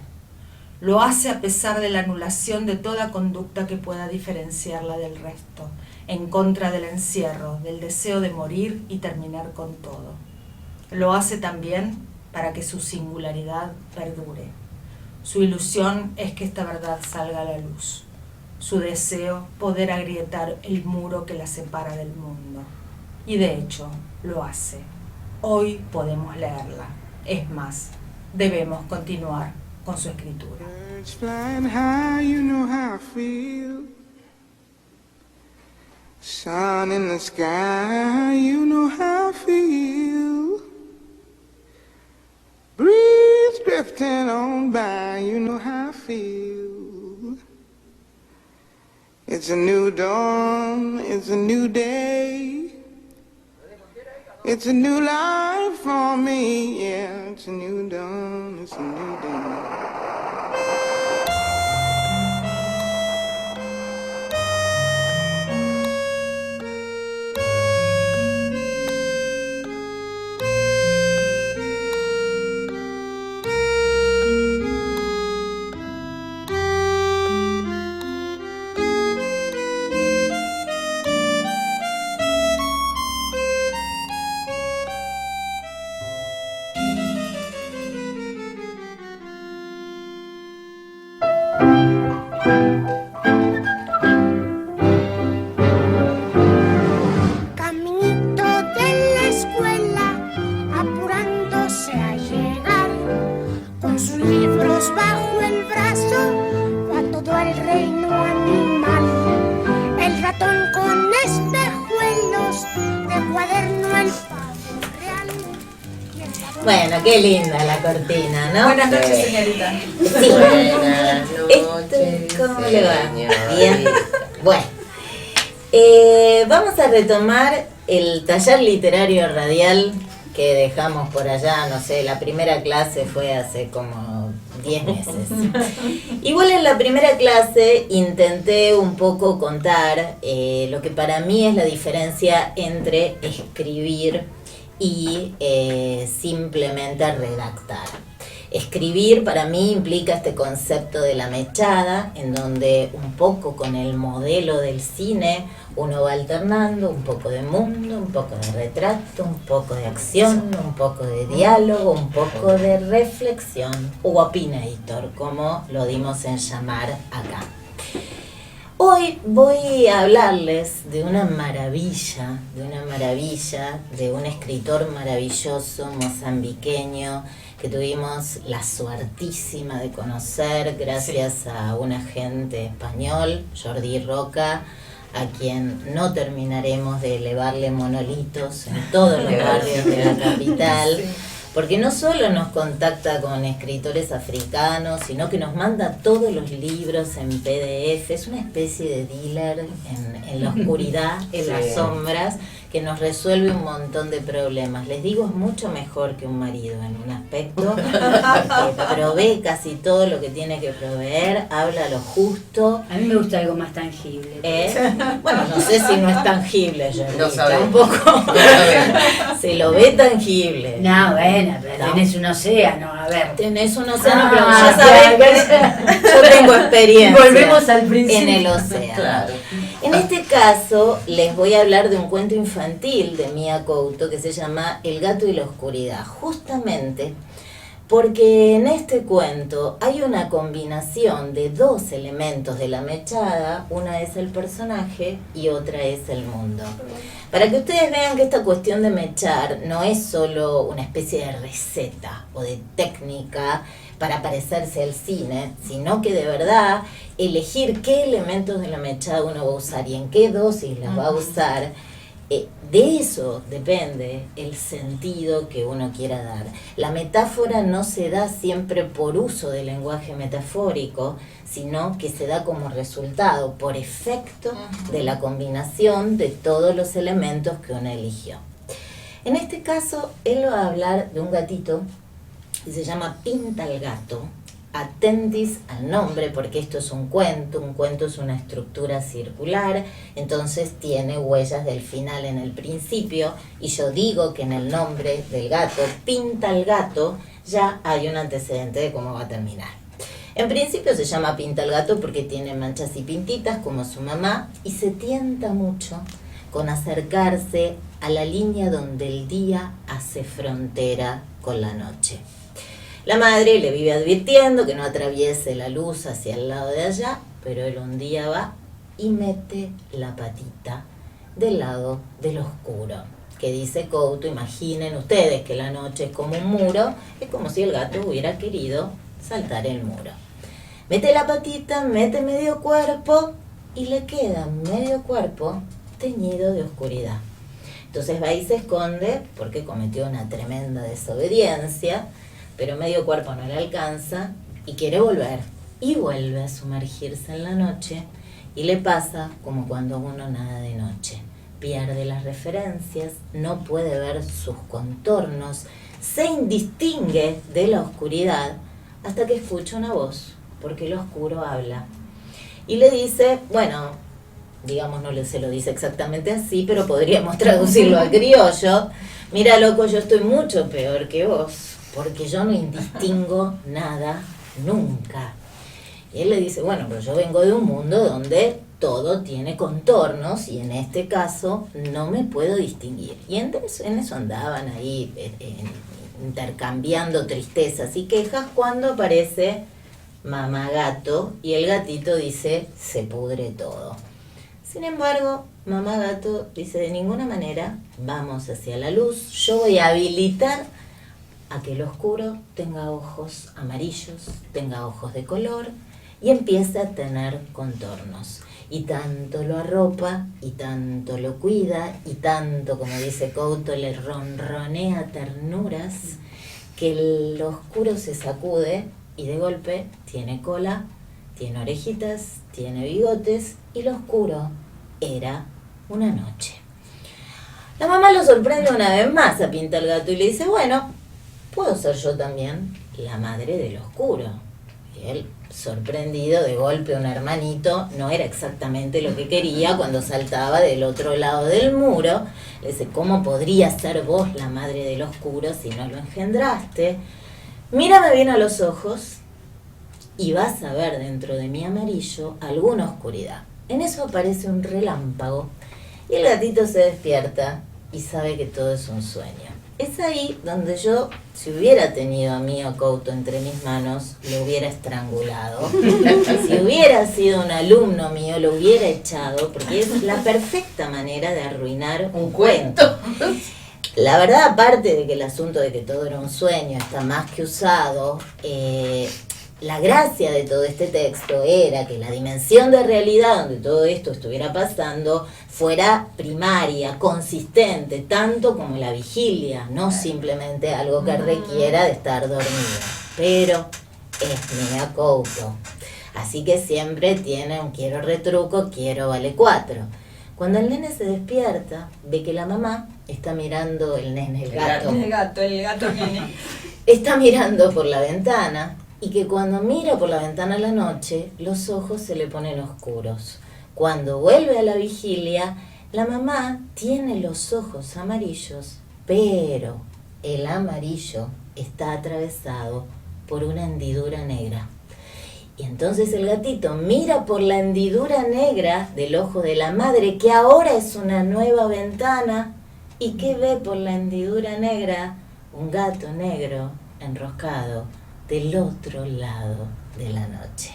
Lo hace a pesar de la anulación de toda conducta que pueda diferenciarla del resto, en contra del encierro, del deseo de morir y terminar con todo. Lo hace también para que su singularidad perdure. Su ilusión es que esta verdad salga a la luz. Su deseo, poder agrietar el muro que la separa del mundo. Y de hecho, lo hace. Hoy podemos leerla. Es más, debemos continuar con su escritura. Birds flying high, you know how I feel. Sun in the sky, you know how I feel. Breeze drifting on by, you know how I feel. It's a new dawn, it's a new day. It's a new life for me, yeah. It's a new dawn, it's a new day. Bueno, qué linda la cortina, ¿no? Buenas noches, señorita. Sí. Buenas noches. ¿Cómo le va? Bien. Bueno, vamos a retomar el taller literario radial que dejamos por allá, no sé, la primera clase fue hace como 10 meses. Igual en la primera clase intenté un poco contar lo que para mí es la diferencia entre escribir y simplemente redactar. Escribir para mí implica este concepto de la mechada, en donde un poco con el modelo del cine uno va alternando un poco de mundo, un poco de retrato, un poco de acción, un poco de diálogo, un poco de reflexión, o opinator, como lo dimos en llamar acá. Hoy voy a hablarles de una maravilla, de un escritor maravilloso mozambiqueño que tuvimos la suertísima de conocer gracias a un agente español, Jordi Roca, a quien no terminaremos de elevarle monolitos en todos los barrios de la capital. Porque no solo nos contacta con escritores africanos, sino que nos manda todos los libros en PDF. Es una especie de dealer en la oscuridad, en las sombras, que nos resuelve un montón de problemas. Les digo, es mucho mejor que un marido en un aspecto, porque provee casi todo lo que tiene que proveer, habla lo justo. A mí me gusta algo más tangible. Bueno, no sé si no es tangible, yo No sabemos. tampoco. Se lo ve tangible. No, bueno, pero tenés un océano, a ver. Tenés un océano, pero ya sabés que yo tengo experiencia. Volvemos al principio. En el océano. Claro. En este caso, les voy a hablar de un cuento infantil de Mia Couto que se llama El gato y la oscuridad. Justamente porque en este cuento hay una combinación de dos elementos de la mechada. Una es el personaje y otra es el mundo. Para que ustedes vean que esta cuestión de mechar no es solo una especie de receta o de técnica para parecerse al cine, sino que de verdad elegir qué elementos de la mechada uno va a usar y en qué dosis las va a usar, de eso depende el sentido que uno quiera dar. La metáfora no se da siempre por uso del lenguaje metafórico, sino que se da como resultado, por efecto de la combinación de todos los elementos que uno eligió. En este caso, él va a hablar de un gatito que se llama Pinta el Gato. Atentis al nombre, porque esto es un cuento es una estructura circular, entonces tiene huellas del final en el principio, y yo digo que en el nombre del gato, Pinta el Gato, ya hay un antecedente de cómo va a terminar. En principio se llama Pinta el Gato porque tiene manchas y pintitas como su mamá, y se tienta mucho con acercarse a la línea donde el día hace frontera con la noche. La madre le vive advirtiendo que no atraviese la luz hacia el lado de allá, pero él un día va y mete la patita del lado del oscuro. Que dice Couto, imaginen ustedes que la noche es como un muro, es como si el gato hubiera querido saltar el muro. Mete la patita, mete medio cuerpo y le queda medio cuerpo teñido de oscuridad. Entonces va y se esconde porque cometió una tremenda desobediencia, pero medio cuerpo no le alcanza y quiere volver. Y vuelve a sumergirse en la noche y le pasa como cuando uno nada de noche. Pierde las referencias, no puede ver sus contornos, se indistingue de la oscuridad hasta que escucha una voz, porque el oscuro habla. Y le dice, bueno, digamos no se lo dice exactamente así, pero podríamos traducirlo al criollo. Mira, loco, yo estoy mucho peor que vos, porque yo no indistingo nada nunca. Y él le dice, bueno, pero yo vengo de un mundo donde todo tiene contornos y en este caso no me puedo distinguir. Y en eso andaban ahí intercambiando tristezas y quejas cuando aparece mamá gato y el gatito dice, se pudre todo. Sin embargo, mamá gato dice, de ninguna manera vamos hacia la luz, yo voy a habilitar a que el oscuro tenga ojos amarillos, tenga ojos de color y empieza a tener contornos. Y tanto lo arropa, y tanto lo cuida, y tanto, como dice Couto, le ronronea ternuras, que el oscuro se sacude y de golpe tiene cola, tiene orejitas, tiene bigotes, y lo oscuro era una noche. La mamá lo sorprende una vez más a Pinta el Gato y le dice, bueno, puedo ser yo también la madre del oscuro. Y él, sorprendido, de golpe un hermanito, no era exactamente lo que quería cuando saltaba del otro lado del muro. Le dice, ¿cómo podría ser vos la madre del oscuro si no lo engendraste? Mírame bien a los ojos y vas a ver dentro de mi amarillo alguna oscuridad. En eso aparece un relámpago y el gatito se despierta y sabe que todo es un sueño. Es ahí donde yo, si hubiera tenido a Mio Couto entre mis manos, lo hubiera estrangulado. Si hubiera sido un alumno mío, lo hubiera echado, porque es la perfecta manera de arruinar un cuento. La verdad, aparte de que el asunto de que todo era un sueño está más que usado, la gracia de todo este texto era que la dimensión de realidad donde todo esto estuviera pasando fuera primaria, consistente, tanto como la vigilia, no simplemente algo que requiera de estar dormido. Pero es Mio Couto, así que siempre tiene un quiero retruco, quiero vale 4. Cuando el nene se despierta, ve que la mamá está mirando, el gato nene, está mirando por la ventana, y que cuando mira por la ventana a la noche, los ojos se le ponen oscuros. Cuando vuelve a la vigilia, la mamá tiene los ojos amarillos, pero el amarillo está atravesado por una hendidura negra. Y entonces el gatito mira por la hendidura negra del ojo de la madre, que ahora es una nueva ventana, y que ve por la hendidura negra un gato negro enroscado del otro lado de la noche.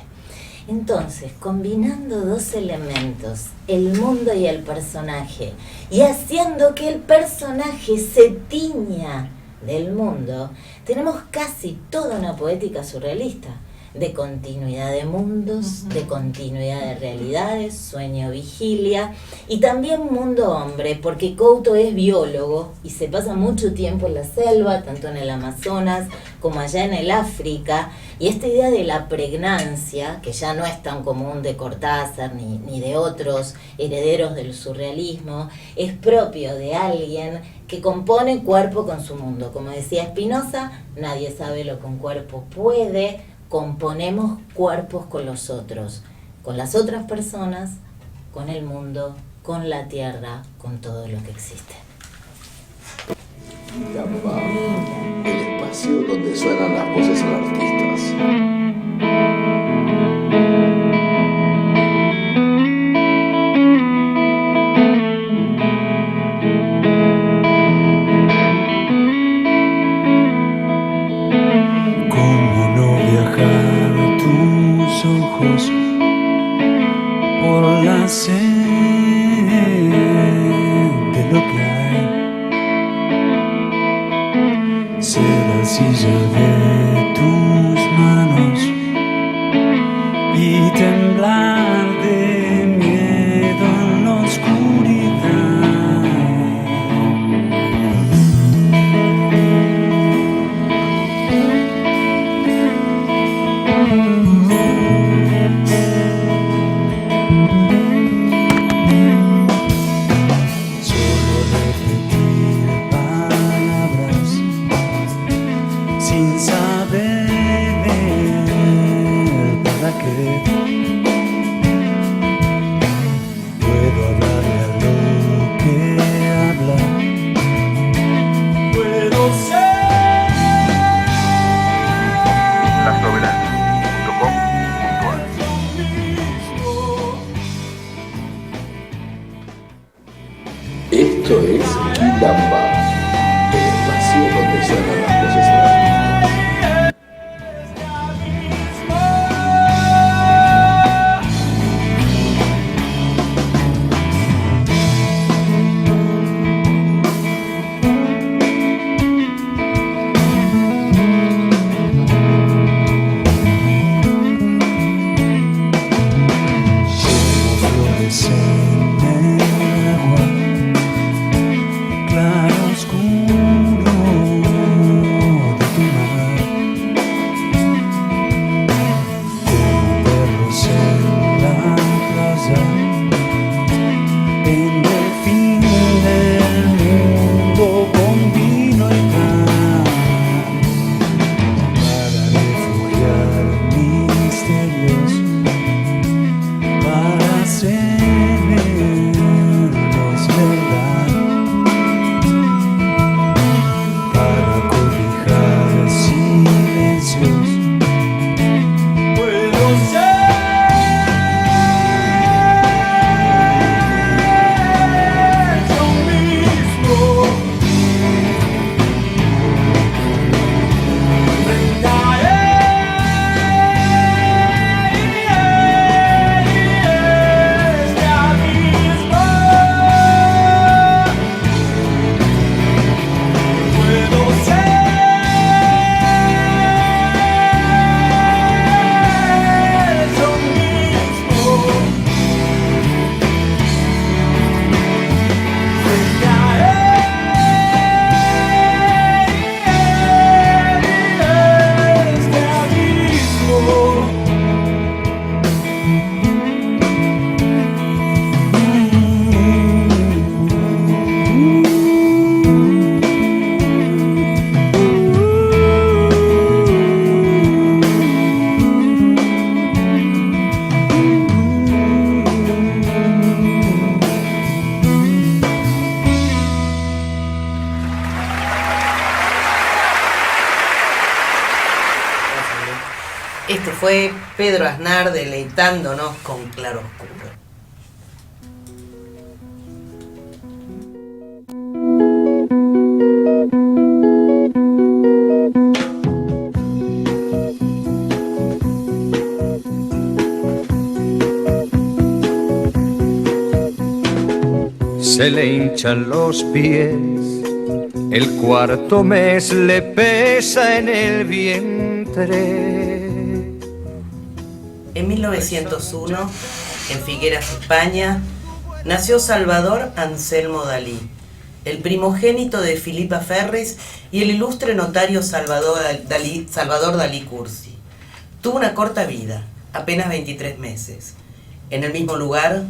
Entonces, combinando dos elementos, el mundo y el personaje, y haciendo que el personaje se tiña del mundo, tenemos casi toda una poética surrealista, de continuidad de mundos, de continuidad de realidades, sueño, vigilia, y también mundo-hombre, porque Couto es biólogo y se pasa mucho tiempo en la selva, tanto en el Amazonas como allá en el África, y esta idea de la pregnancia, que ya no es tan común de Cortázar ni de otros herederos del surrealismo, es propio de alguien que compone cuerpo con su mundo. Como decía Spinoza, nadie sabe lo que un cuerpo puede. Componemos cuerpos con los otros, con las otras personas, con el mundo, con la tierra, con todo lo que existe. Quilamba, el espacio donde suenan las voces anarquistas. Por la sed de lo que hay, ser arcilla de tus manos y temblar de miedo en la Esto es Quilamba, el espacio donde suenan las voces anarquistas. claro fue Pedro Aznar deleitándonos con Claroscuro. Se le hinchan los pies, el cuarto mes le pesa en el vientre. En 1901, en Figueras, España, nació Salvador Anselmo Dalí, el primogénito de Filipa Ferris y el ilustre notario Salvador Dalí Cursi. Tuvo una corta vida, apenas 23 meses. En el mismo lugar,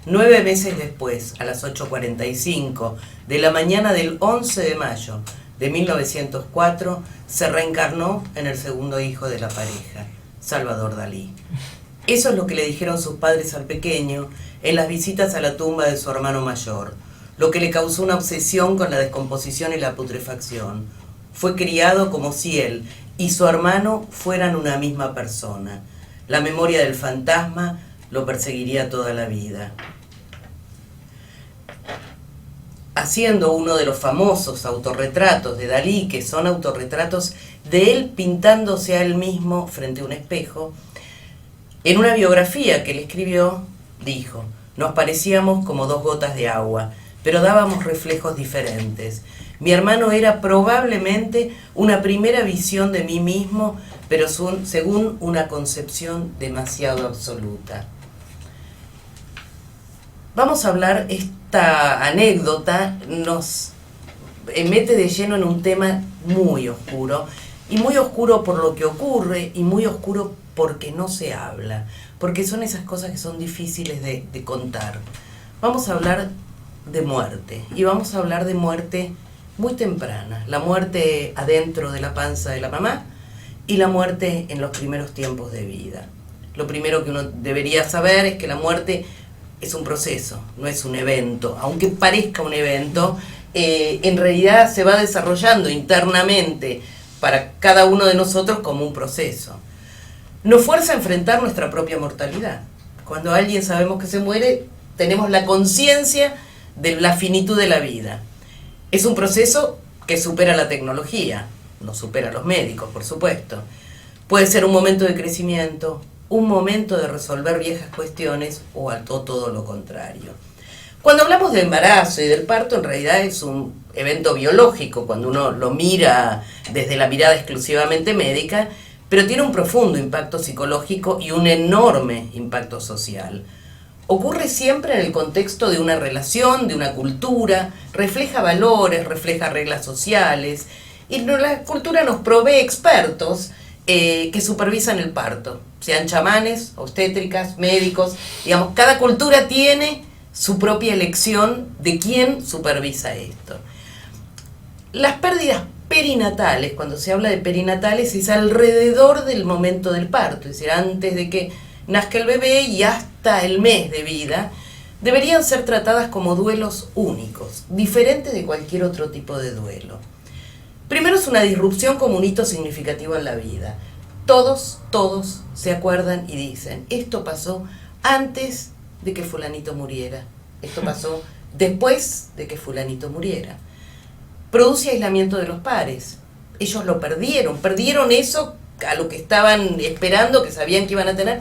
9 meses después, a las 8:45 de la mañana del 11 de mayo de 1904, se reencarnó en el segundo hijo de la pareja, Salvador Dalí. Eso es lo que le dijeron sus padres al pequeño en las visitas a la tumba de su hermano mayor, lo que le causó una obsesión con la descomposición y la putrefacción. Fue criado como si él y su hermano fueran una misma persona. La memoria del fantasma lo perseguiría toda la vida. Haciendo uno de los famosos autorretratos de Dalí, que son autorretratos de él pintándose a él mismo frente a un espejo, en una biografía que él escribió, dijo: nos parecíamos como dos gotas de agua, pero dábamos reflejos diferentes. Mi hermano era probablemente una primera visión de mí mismo, pero según una concepción demasiado absoluta. Vamos a hablar, esta anécdota nos mete de lleno en un tema muy oscuro, y muy oscuro por lo que ocurre, y muy oscuro porque no se habla, porque son esas cosas que son difíciles de contar. Vamos a hablar de muerte, y vamos a hablar de muerte muy temprana, la muerte adentro de la panza de la mamá, y la muerte en los primeros tiempos de vida. Lo primero que uno debería saber es que la muerte es un proceso, no es un evento. Aunque parezca un evento, en realidad se va desarrollando internamente para cada uno de nosotros como un proceso. Nos fuerza a enfrentar nuestra propia mortalidad. Cuando alguien sabemos que se muere, tenemos la conciencia de la finitud de la vida. Es un proceso que supera la tecnología, no supera a los médicos, por supuesto. Puede ser un momento de crecimiento, un momento de resolver viejas cuestiones o todo lo contrario. Cuando hablamos del embarazo y del parto, en realidad es un evento biológico cuando uno lo mira desde la mirada exclusivamente médica, pero tiene un profundo impacto psicológico y un enorme impacto social. Ocurre siempre en el contexto de una relación, de una cultura, refleja valores, refleja reglas sociales, y la cultura nos provee expertos que supervisan el parto, sean chamanes, obstétricas, médicos, digamos, cada cultura tiene su propia elección de quién supervisa esto. Las pérdidas perinatales, cuando se habla de perinatales, es alrededor del momento del parto, es decir, antes de que nazca el bebé y hasta el mes de vida, deberían ser tratadas como duelos únicos, diferentes de cualquier otro tipo de duelo. Primero, es una disrupción como un hito significativo en la vida. Todos se acuerdan y dicen: esto pasó antes de que fulanito muriera, esto pasó después de que fulanito muriera. Produce aislamiento de los pares. Ellos lo perdieron eso a lo que estaban esperando, que sabían que iban a tener,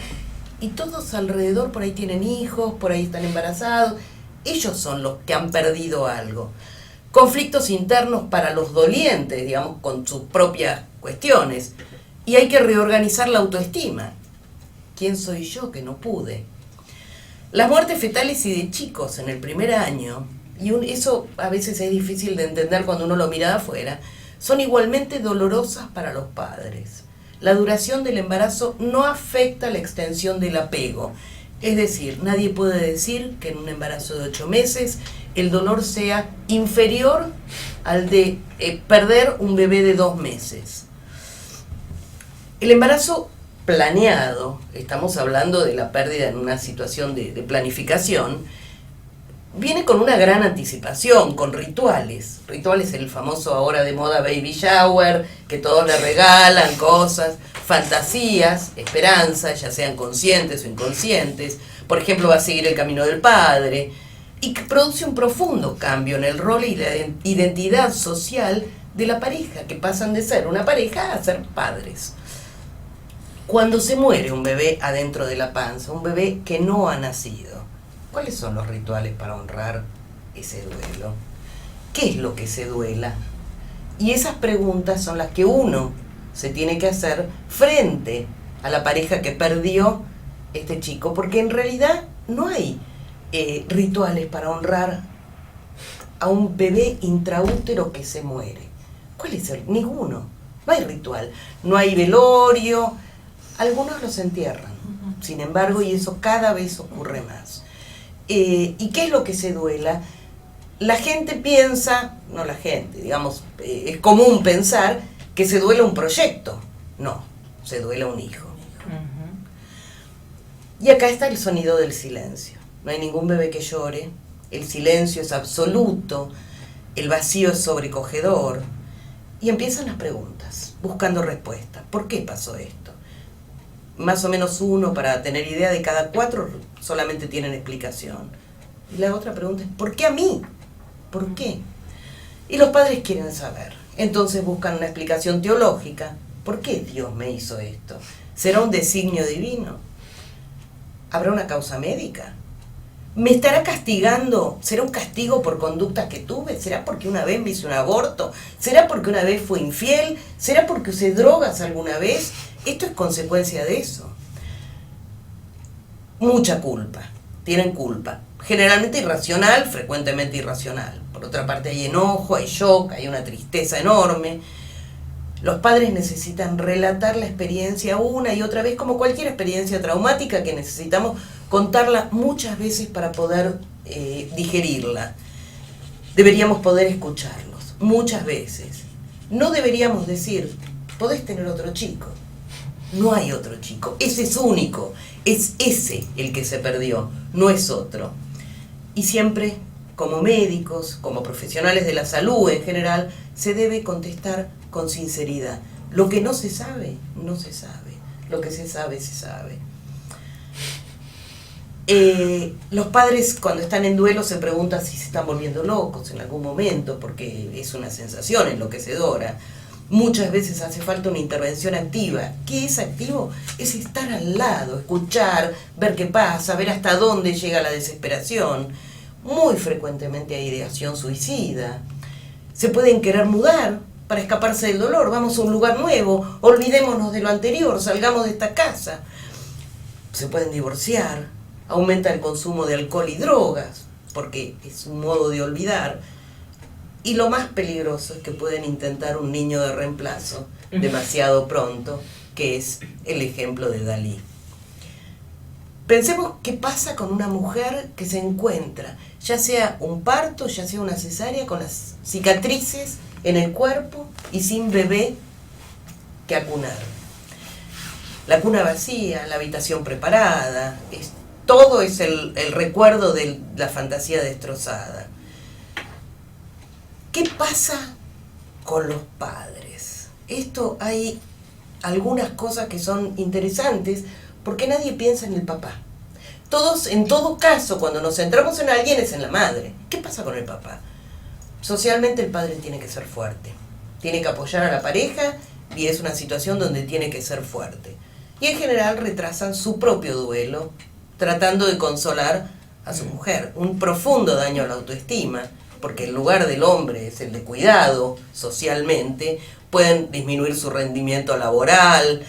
y todos alrededor por ahí tienen hijos, por ahí están embarazados. Ellos son los que han perdido algo. Conflictos internos para los dolientes, digamos, con sus propias cuestiones. Y hay que reorganizar la autoestima. ¿Quién soy yo que no pude? Las muertes fetales y de chicos en el primer año, y eso a veces es difícil de entender cuando uno lo mira de afuera, son igualmente dolorosas para los padres. La duración del embarazo no afecta la extensión del apego. Es decir, nadie puede decir que en un embarazo de 8 meses el dolor sea inferior al de perder un bebé de 2 meses. El embarazo planeado, estamos hablando de la pérdida en una situación de planificación, viene con una gran anticipación, con rituales. Rituales, el famoso ahora de moda baby shower, que todos le regalan cosas, fantasías, esperanzas, ya sean conscientes o inconscientes. Por ejemplo, va a seguir el camino del padre, y que produce un profundo cambio en el rol y la identidad social de la pareja, que pasan de ser una pareja a ser padres. Cuando se muere un bebé adentro de la panza, un bebé que no ha nacido, ¿cuáles son los rituales para honrar ese duelo? ¿Qué es lo que se duela? Y esas preguntas son las que uno se tiene que hacer frente a la pareja que perdió este chico, porque en realidad no hay rituales para honrar a un bebé intraútero que se muere. ¿Cuál es el? Ninguno. No hay ritual, no hay velorio. Algunos los entierran, sin embargo, y eso cada vez ocurre más. ¿Y qué es lo que se duela? La gente piensa, no la gente, digamos, es común pensar que se duela un proyecto. No, se duela un hijo. Y acá está el sonido del silencio. No hay ningún bebé que llore, el silencio es absoluto, el vacío es sobrecogedor. Y empiezan las preguntas, buscando respuestas. ¿Por qué pasó esto? Más o menos uno, para tener idea, de cada 4 solamente tienen explicación. Y la otra pregunta es, ¿por qué a mí? ¿Por qué? Y los padres quieren saber. Entonces buscan una explicación teológica. ¿Por qué Dios me hizo esto? ¿Será un designio divino? ¿Habrá una causa médica? ¿Me estará castigando? ¿Será un castigo por conductas que tuve? ¿Será porque una vez me hice un aborto? ¿Será porque una vez fue infiel? ¿Será porque usé drogas alguna vez? Esto es consecuencia de eso. Mucha culpa. Tienen culpa. Generalmente irracional, frecuentemente irracional. Por otra parte hay enojo, hay shock, hay una tristeza enorme. Los padres necesitan relatar la experiencia una y otra vez, como cualquier experiencia traumática, que necesitamos contarla muchas veces para poder digerirla. Deberíamos poder escucharlos muchas veces. No deberíamos decir, podés tener otro chico. No hay otro chico, ese es único, es ese el que se perdió, no es otro. Y siempre, como médicos, como profesionales de la salud en general, se debe contestar con sinceridad. Lo que no se sabe, no se sabe. Lo que se sabe, se sabe. Los padres, cuando están en duelo, se preguntan si se están volviendo locos en algún momento, porque es una sensación enloquecedora. Muchas veces hace falta una intervención activa. ¿Qué es activo? Es estar al lado, escuchar, ver qué pasa, ver hasta dónde llega la desesperación. Muy frecuentemente hay ideación suicida. Se pueden querer mudar para escaparse del dolor. Vamos a un lugar nuevo, olvidémonos de lo anterior, salgamos de esta casa. Se pueden divorciar, aumenta el consumo de alcohol y drogas, porque es un modo de olvidar. Y lo más peligroso es que pueden intentar un niño de reemplazo demasiado pronto, que es el ejemplo de Dalí. Pensemos qué pasa con una mujer que se encuentra, ya sea un parto, ya sea una cesárea, con las cicatrices en el cuerpo y sin bebé que acunar. La cuna vacía, la habitación preparada, todo es el recuerdo de la fantasía destrozada. ¿Qué pasa con los padres? Esto hay algunas cosas que son interesantes porque nadie piensa en el papá. Todos, en todo caso, cuando nos centramos en alguien es en la madre. ¿Qué pasa con el papá? Socialmente el padre tiene que ser fuerte, tiene que apoyar a la pareja y es una situación donde tiene que ser fuerte. Y en general retrasan su propio duelo tratando de consolar a su mujer. Un profundo daño a la autoestima, porque el lugar del hombre es el de cuidado socialmente, pueden disminuir su rendimiento laboral,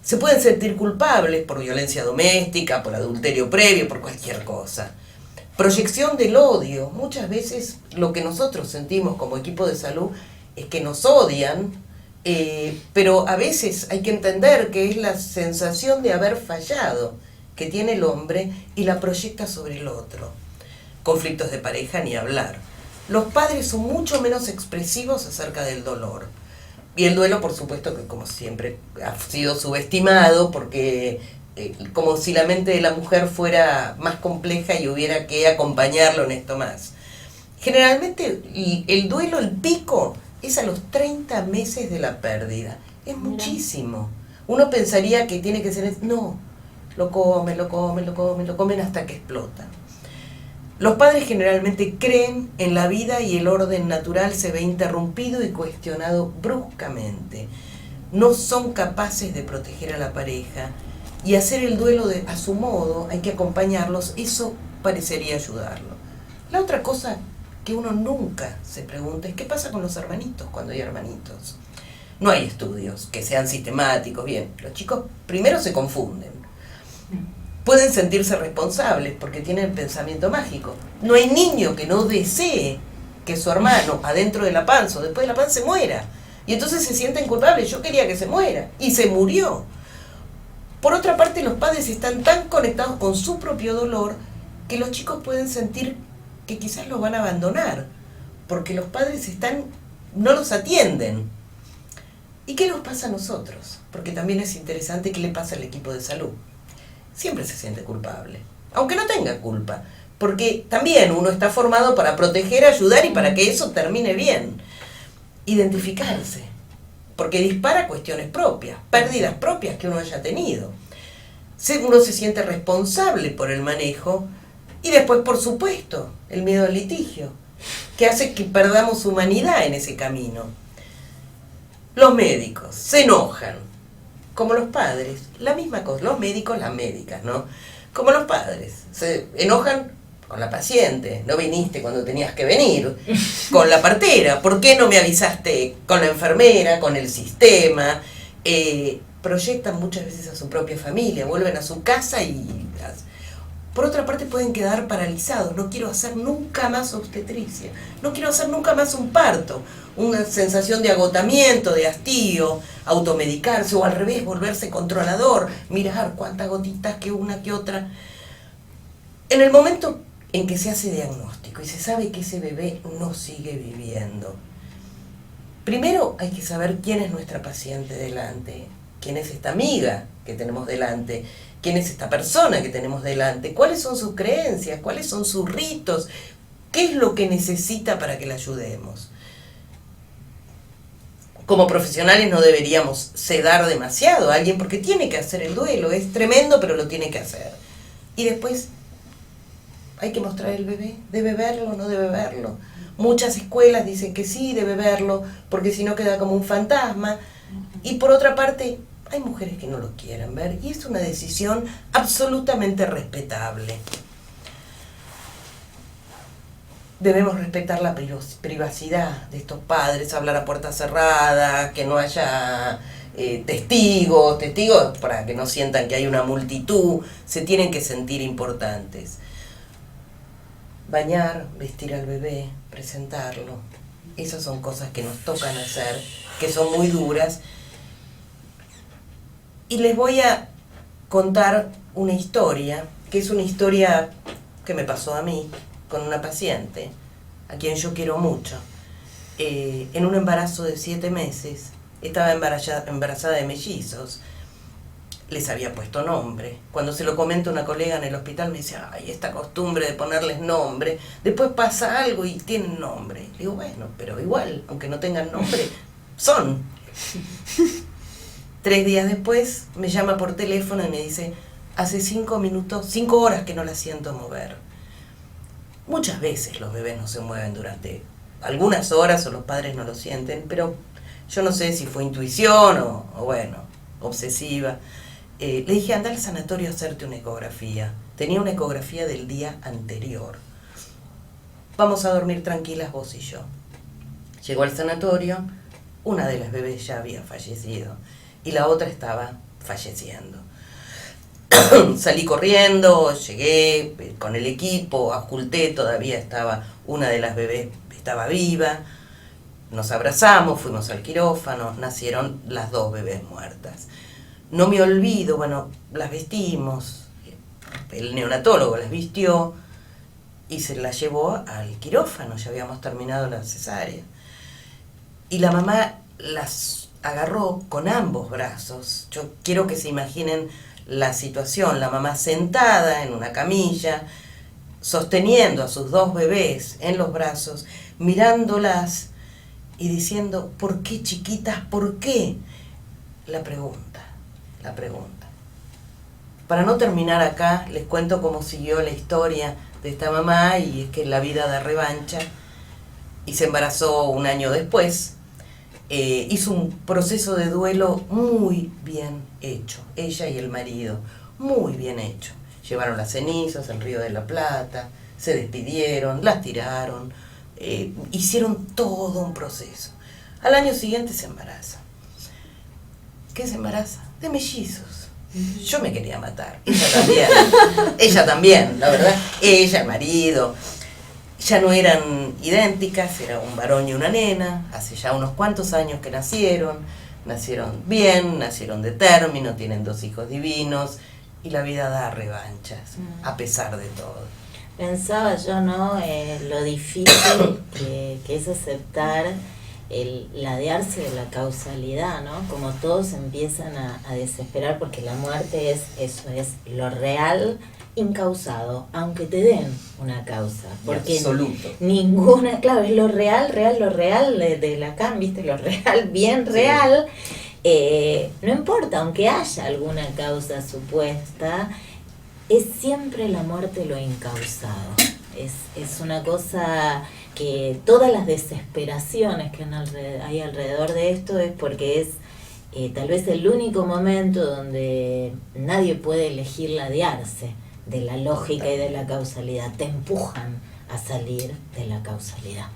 se pueden sentir culpables por violencia doméstica, por adulterio previo, por cualquier cosa. Proyección del odio. Muchas veces lo que nosotros sentimos como equipo de salud es que nos odian, pero a veces hay que entender que es la sensación de haber fallado que tiene el hombre y la proyecta sobre el otro. Conflictos de pareja ni hablar. Los padres son mucho menos expresivos acerca del dolor. Y el duelo, por supuesto, que como siempre ha sido subestimado porque como si la mente de la mujer fuera más compleja y hubiera que acompañarlo en esto más. Generalmente el duelo, el pico, es a los 30 meses de la pérdida. Es muchísimo. Uno pensaría que tiene que ser... No, lo comen hasta que explota. Los padres generalmente creen en la vida y el orden natural se ve interrumpido y cuestionado bruscamente. No son capaces de proteger a la pareja y hacer el duelo a su modo, hay que acompañarlos, eso parecería ayudarlo. La otra cosa que uno nunca se pregunta es qué pasa con los hermanitos cuando hay hermanitos. No hay estudios que sean sistemáticos, bien, los chicos primero se confunden. Pueden sentirse responsables porque tienen el pensamiento mágico. No hay niño que no desee que su hermano adentro de la panza o después de la panza se muera. Y entonces se sienten culpables. Yo quería que se muera. Y se murió. Por otra parte, los padres están tan conectados con su propio dolor que los chicos pueden sentir que quizás los van a abandonar. Porque los padres no los atienden. ¿Y qué nos pasa a nosotros? Porque también es interesante qué le pasa al equipo de salud. Siempre se siente culpable, aunque no tenga culpa, porque también uno está formado para proteger, ayudar y para que eso termine bien. Identificarse, porque dispara cuestiones propias, pérdidas propias que uno haya tenido. Uno se siente responsable por el manejo y después, por supuesto, el miedo al litigio, que hace que perdamos humanidad en ese camino. Los médicos se enojan. Como los padres, la misma cosa, los médicos, las médicas, ¿no? Como los padres, se enojan con la paciente, no viniste cuando tenías que venir, con la partera, ¿por qué no me avisaste? Con la enfermera, con el sistema, proyectan muchas veces a su propia familia, vuelven a su casa y... Por otra parte pueden quedar paralizados, no quiero hacer nunca más obstetricia, no quiero hacer nunca más un parto, una sensación de agotamiento, de hastío, automedicarse o al revés, volverse controlador, mirar cuántas gotitas que una que otra. En el momento en que se hace diagnóstico y se sabe que ese bebé no sigue viviendo, primero hay que saber quién es nuestra paciente delante, quién es esta amiga que tenemos delante, quién es esta persona que tenemos delante, cuáles son sus creencias, cuáles son sus ritos, qué es lo que necesita para que la ayudemos. Como profesionales no deberíamos sedar demasiado a alguien porque tiene que hacer el duelo, es tremendo pero lo tiene que hacer. Y después hay que mostrar el bebé, debe verlo o no debe verlo. Muchas escuelas dicen que sí, debe verlo porque si no queda como un fantasma. Y por otra parte, hay mujeres que no lo quieren ver y es una decisión absolutamente respetable. Debemos respetar la privacidad de estos padres, hablar a puerta cerrada, que no haya testigos para que no sientan que hay una multitud, se tienen que sentir importantes. Bañar, vestir al bebé, presentarlo, esas son cosas que nos tocan hacer, que son muy duras. Y les voy a contar una historia, que es una historia que me pasó a mí, con una paciente, a quien yo quiero mucho. En un embarazo de 7 meses, estaba embarazada de mellizos, les había puesto nombre. Cuando se lo comento a una colega en el hospital me dice, ay, esta costumbre de ponerles nombre, después pasa algo y tienen nombre. Le digo, bueno, pero igual, aunque no tengan nombre, son. 3 días después me llama por teléfono y me dice, hace 5 horas que no la siento mover. Muchas veces los bebés no se mueven durante algunas horas o los padres no lo sienten, pero yo no sé si fue intuición o bueno, obsesiva. Le dije, anda al sanatorio a hacerte una ecografía. Tenía una ecografía del día anterior. Vamos a dormir tranquilas vos y yo. Llegó al sanatorio, una de las bebés ya había fallecido y la otra estaba falleciendo. Salí corriendo, llegué con el equipo, oculté, todavía estaba una de las bebés, estaba viva. Nos abrazamos, fuimos al quirófano, nacieron las 2 bebés muertas. No me olvido, bueno, las vestimos, el neonatólogo las vistió y se las llevó al quirófano, ya habíamos terminado la cesárea. Y la mamá las agarró con ambos brazos. Yo quiero que se imaginen la situación, la mamá sentada en una camilla, sosteniendo a sus 2 bebés en los brazos, mirándolas y diciendo, ¿por qué, chiquitas? ¿Por qué? La pregunta. Para no terminar acá, les cuento cómo siguió la historia de esta mamá, y es que la vida da revancha, y se embarazó un año después. Hizo un proceso de duelo muy bien hecho, ella y el marido, muy bien hecho. Llevaron las cenizas al Río de la Plata, se despidieron, las tiraron, hicieron todo un proceso. Al año siguiente se embaraza. ¿Qué se embaraza? De mellizos. Yo me quería matar, ella también, la verdad, ella, el marido. Ya no eran idénticas, era un varón y una nena, hace ya unos cuantos años que nacieron bien, nacieron de término, tienen 2 hijos divinos, y la vida da revanchas, a pesar de todo. Pensaba yo, ¿no? Lo difícil que es aceptar el ladearse de la causalidad, ¿no? Como todos empiezan a desesperar porque la muerte es lo real incausado, aunque te den una causa, porque absoluto. Ninguna, claro, es lo real de Lacan, ¿viste? Lo real, bien real, no importa, aunque haya alguna causa supuesta, es siempre la muerte lo incausado. Es una cosa que todas las desesperaciones que hay alrededor de esto es porque es tal vez el único momento donde nadie puede elegir ladearse de la lógica y de la causalidad, te empujan a salir de la causalidad.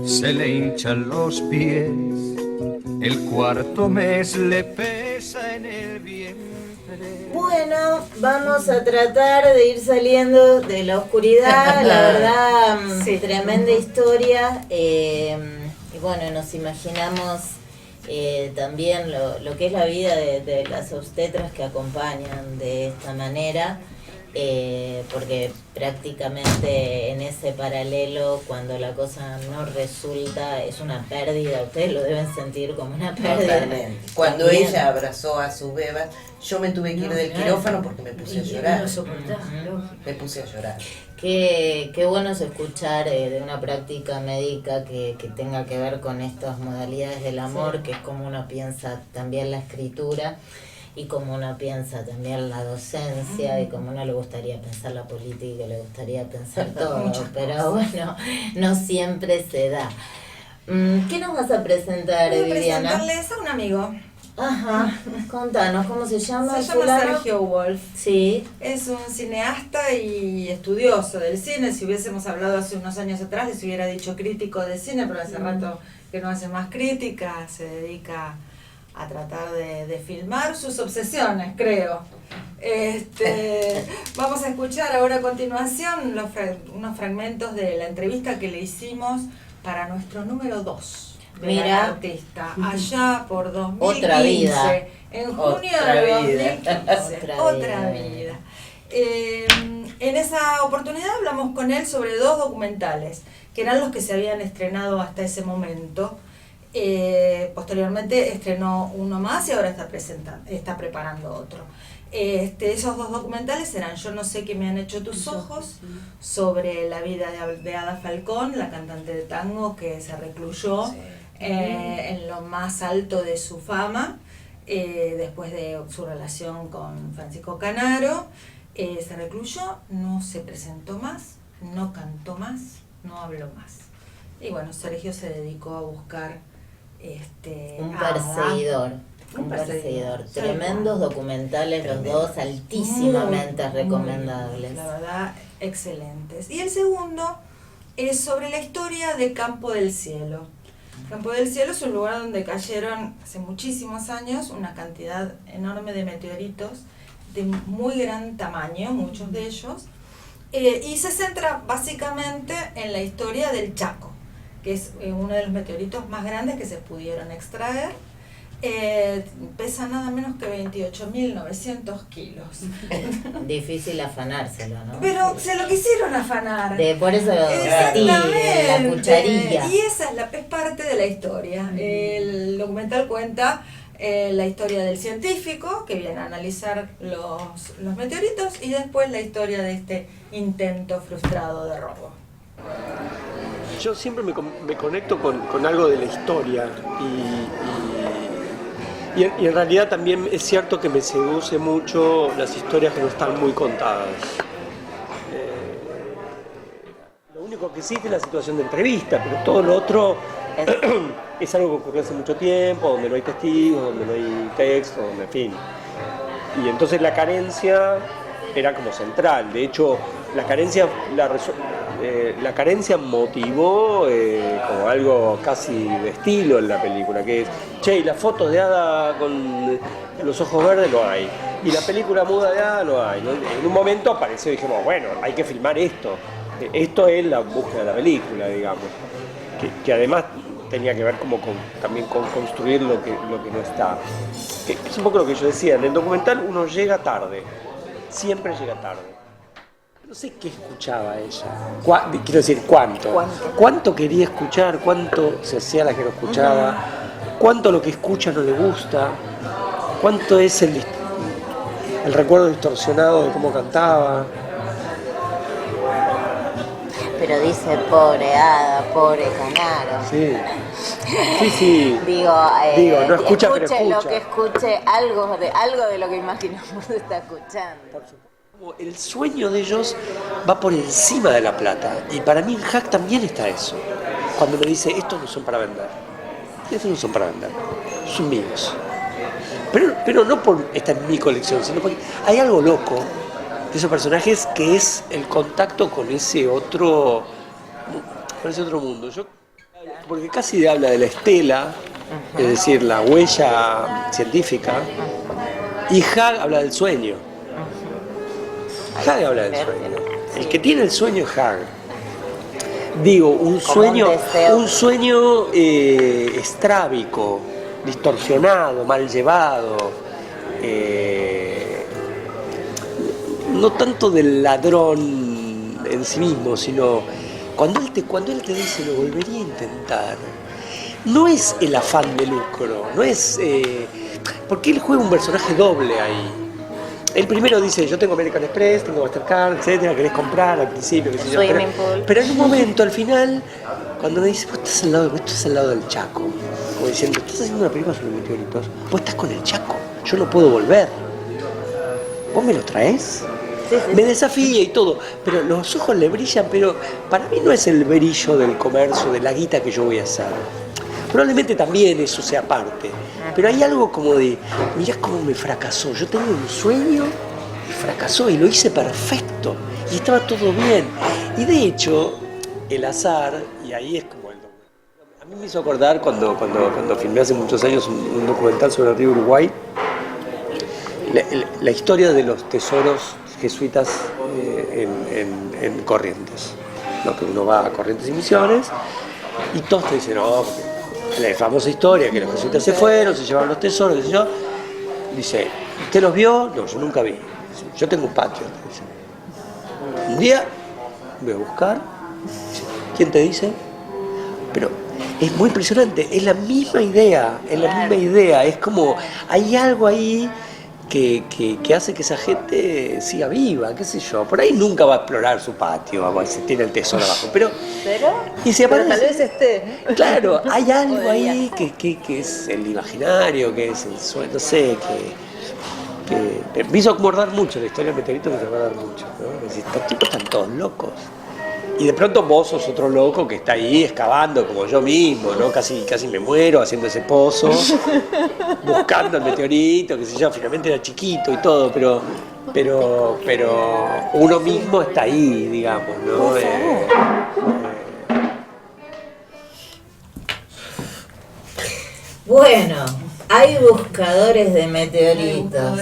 Se le hinchan los pies, el 4º mes le pesa en el vientre. Bueno, vamos a tratar de ir saliendo de la oscuridad, la verdad, sí, tremenda historia, y bueno, nos imaginamos también lo que es la vida de las obstetras que acompañan de esta manera, porque prácticamente en ese paralelo, cuando la cosa no resulta, es una pérdida, ustedes lo deben sentir como una pérdida. Totalmente. Cuando también ella abrazó a su beba, yo me tuve que ir del quirófano porque me puse a llorar. Me puse a llorar. Qué bueno es escuchar de una práctica médica que tenga que ver con estas modalidades del amor, sí, que es como uno piensa también la escritura, y como uno piensa también la docencia, y como uno le gustaría pensar la política, le gustaría pensar todo, pero bueno, no siempre se da. ¿Qué nos vas a presentar, Voy a Viviana? presentarles a un amigo. Ajá, contanos, ¿cómo se llama? Se llama Sergio Wolf. Sí. Es un cineasta y estudioso del cine. Si hubiésemos hablado hace unos años atrás, les hubiera dicho crítico de cine, pero hace rato que no hace más crítica, se dedica a tratar de filmar sus obsesiones, creo. Vamos a escuchar ahora a continuación unos fragmentos de la entrevista que le hicimos para nuestro número 2 de la artista, allá por 2015, otra vida, en junio de 2015, otra vida. En esa oportunidad hablamos con él sobre 2 documentales, que eran los que se habían estrenado hasta ese momento. Posteriormente estrenó uno más y ahora está preparando otro. Esos 2 documentales eran Yo no sé qué me han hecho tus ojos, sobre la vida de Ada Falcón, la cantante de tango que se recluyó en lo más alto de su fama, después de su relación con Francisco Canaro. Se recluyó, no se presentó más, no cantó más, no habló más. Y bueno, Sergio se dedicó a buscar un perseguidor. Tremendos documentales, los 2 altísimamente recomendables. La verdad, excelentes. Y el segundo es sobre la historia de Campo del Cielo. Campo del Cielo es un lugar donde cayeron hace muchísimos años una cantidad enorme de meteoritos de muy gran tamaño, muchos de ellos, y se centra básicamente en la historia del Chaco, que es uno de los meteoritos más grandes que se pudieron extraer. Pesa nada menos que 28.900 kilos. Difícil afanárselo, ¿no? Pero se lo quisieron afanar. Por eso sí, la cucharilla. Y esa es parte de la historia. El documental cuenta la historia del científico que viene a analizar los meteoritos y después la historia de este intento frustrado de robo. Yo siempre me conecto con algo de la historia y en realidad también es cierto que me seduce mucho las historias que no están muy contadas. Lo único que existe es la situación de entrevista, pero todo lo otro es algo que ocurrió hace mucho tiempo, donde no hay testigos, donde no hay texto, donde, en fin. Y entonces la carencia era como central. De hecho, la carencia motivó como algo casi de estilo en la película, que es, che, y las fotos de Ada con los ojos verdes no hay, y la película muda de Ada no hay, ¿no? En un momento apareció y dijimos, bueno, hay que filmar esto. Esto es la búsqueda de la película, digamos, que además tenía que ver como también con construir lo que no está. Que es un poco lo que yo decía, en el documental uno llega tarde, siempre llega tarde. No sé qué escuchaba ella, quiero decir, cuánto quería escuchar, cuánto se hacía la que no escuchaba, cuánto lo que escucha no le gusta, cuánto es el recuerdo distorsionado de cómo cantaba. Pero dice, pobre Ada, pobre Canaro. Sí. Digo, no escucha, pero escucha. Lo que escuche, algo de lo que imaginamos está escuchando. Por supuesto. El sueño de ellos va por encima de la plata. Y para mí en Hack también está eso. Cuando me dice, estos no son para vender. Estos no son para vender. Son míos. Pero no por esta es mi colección, sino porque hay algo loco de esos personajes que es el contacto con ese otro mundo. Porque Cassidy habla de la estela, es decir, la huella científica, y Hag habla del sueño. Hag habla del sueño. El que tiene el sueño es Hag. Digo, un sueño estrábico, distorsionado, mal llevado. No tanto del ladrón en sí mismo, sino cuando él te dice lo volvería a intentar. No es el afán de lucro, no es porque él juega un personaje doble ahí. El primero dice, yo tengo American Express, tengo Mastercard, etcétera, querés comprar al principio, qué sé yo. Pero en un momento, al final, cuando me dice, vos estás al lado del Chaco, como diciendo, estás haciendo una película sobre meteoritos, vos estás con el Chaco, yo no puedo volver. ¿Vos me lo traes? Sí. Me desafía y todo, pero los ojos le brillan, pero para mí no es el brillo del comercio, de la guita que yo voy a hacer. Probablemente también eso sea parte, pero hay algo como de, mirá cómo me fracasó, yo tenía un sueño y fracasó y lo hice perfecto y estaba todo bien. Y de hecho, el azar, y ahí es como el documental. A mí me hizo acordar cuando filmé hace muchos años un documental sobre el río Uruguay, la historia de los tesoros jesuitas en Corrientes, ¿no? Que uno va a Corrientes y Misiones y todos te dicen, no, la famosa historia que los jesuitas se fueron, se llevaron los tesoros, qué sé yo. Dice, ¿usted los vio? No, yo nunca vi. Yo tengo un patio. Dice. Un día voy a buscar. ¿Quién te dice? Pero es muy impresionante, es la misma idea, es como, hay algo ahí que hace que esa gente siga viva, qué sé yo. Por ahí nunca va a explorar su patio, si tiene el tesoro abajo, pero y si aparece, tal vez esté. Claro, hay algo ahí que es el imaginario, que es el sueño, no sé, que me hizo acordar mucho, la historia del meteorito me hizo acordar mucho, ¿no? Estos tipos están todos locos. Y de pronto vos sos otro loco que está ahí excavando como yo mismo, ¿no? Casi me muero haciendo ese pozo, buscando el meteorito, qué sé yo, finalmente era chiquito y todo, pero uno mismo está ahí, digamos, ¿no? Bueno, Hay buscadores de meteoritos.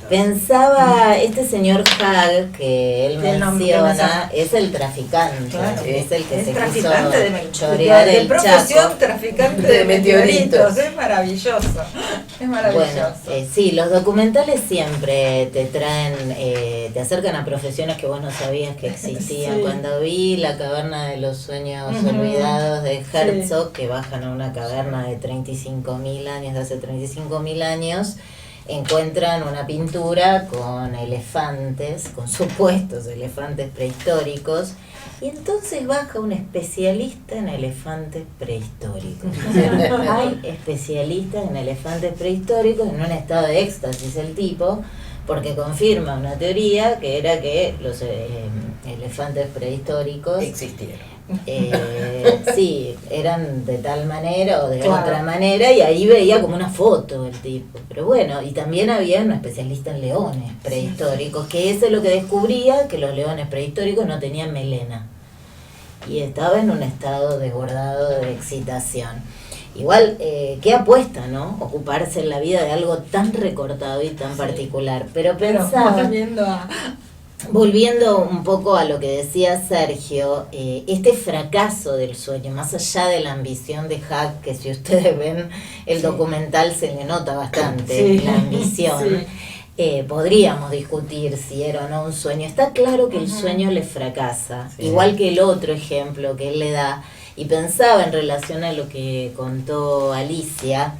Pensaba, este señor Hall que él menciona es el traficante, Claro. es el que Es se traficante quiso chorear de el profesión, Chaco. traficante de meteoritos. Es maravilloso. Es maravilloso. Bueno, sí, los documentales siempre te traen, te acercan a profesiones que vos no sabías que existían. Sí. Cuando vi La caverna de los sueños Ujú. olvidados de Herzog, que bajan a una caverna de 35.000 años, de hace 35.000 años, encuentran una pintura con elefantes, con supuestos elefantes prehistóricos, y entonces baja un especialista en elefantes prehistóricos. O sea, hay especialistas en elefantes prehistóricos, en un estado de éxtasis el tipo, porque confirma una teoría que era que los elefantes prehistóricos existieron. Sí, eran de tal manera o de Claro. otra manera, y ahí veía como una foto el tipo. Pero bueno, y también había un especialista en leones prehistóricos, que eso es lo que descubría, que los leones prehistóricos no tenían melena. Y estaba en un estado desbordado de excitación. Igual, qué apuesta, ¿no? Ocuparse en la vida de algo tan recortado y tan particular. Pero pensaba... Volviendo un poco a lo que decía Sergio, este fracaso del sueño, más allá de la ambición de Hack, que si ustedes ven el documental se le nota bastante Sí. la ambición, podríamos discutir si era o no un sueño. Está claro que el sueño le fracasa, igual que el otro ejemplo que él le da, y pensaba en relación a lo que contó Alicia,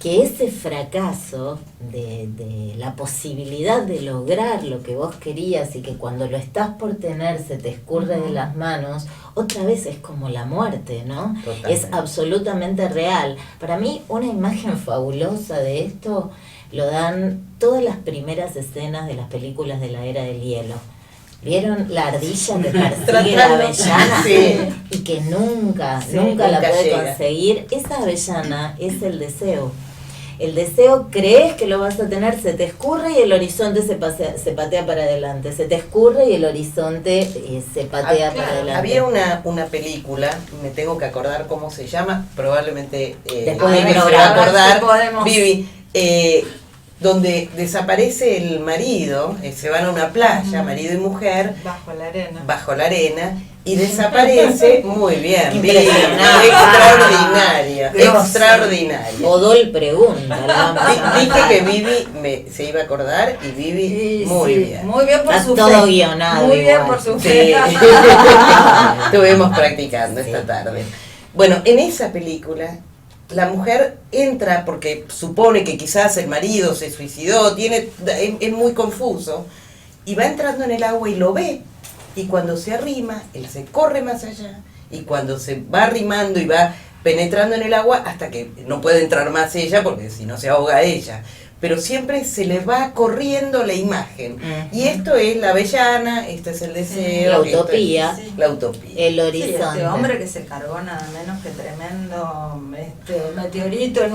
que ese fracaso de la posibilidad de lograr lo que vos querías y que cuando lo estás por tener se te escurre de las manos, otra vez es como la muerte, ¿no? Totalmente. Es absolutamente real. Para mí una imagen fabulosa de esto lo dan todas las primeras escenas de las películas de la Era del Hielo. ¿Vieron la ardilla que persigue la avellana? Sí. Y que nunca la nunca puede llega. conseguir. Esa avellana es el deseo. El deseo, crees que lo vas a tener, se te escurre y el horizonte se patea para adelante. Se te escurre y el horizonte se patea para adelante. Había una película, me tengo que acordar cómo se llama, probablemente Después del Vivi se va programa, a acordar, si podemos. Vivi, donde desaparece el marido, se van a una playa, marido y mujer, Bajo la arena. bajo la arena, y desaparece, muy bien, Vivi, Impresionante. extraordinaria, Grosa. extraordinaria. Odol pregunta. la vamos a Dije llamar. que Vivi se iba a acordar y Vivi muy bien. Muy bien por Está su todo fe. guionado Muy bien igual. por su Sí. fe. Estuvimos practicando esta tarde. Bueno, en esa película la mujer entra porque supone que quizás el marido se suicidó, es muy confuso, y va entrando en el agua y lo ve, y cuando se arrima, él se corre más allá, y cuando se va arrimando y va penetrando en el agua, hasta que no puede entrar más ella, porque si no se ahoga ella. Pero siempre se le va corriendo la imagen. Y esto es la avellana, este es el deseo. La esto es utopía. La utopía. El Sí, horizonte. este hombre que se cargó nada menos que tremendo meteorito en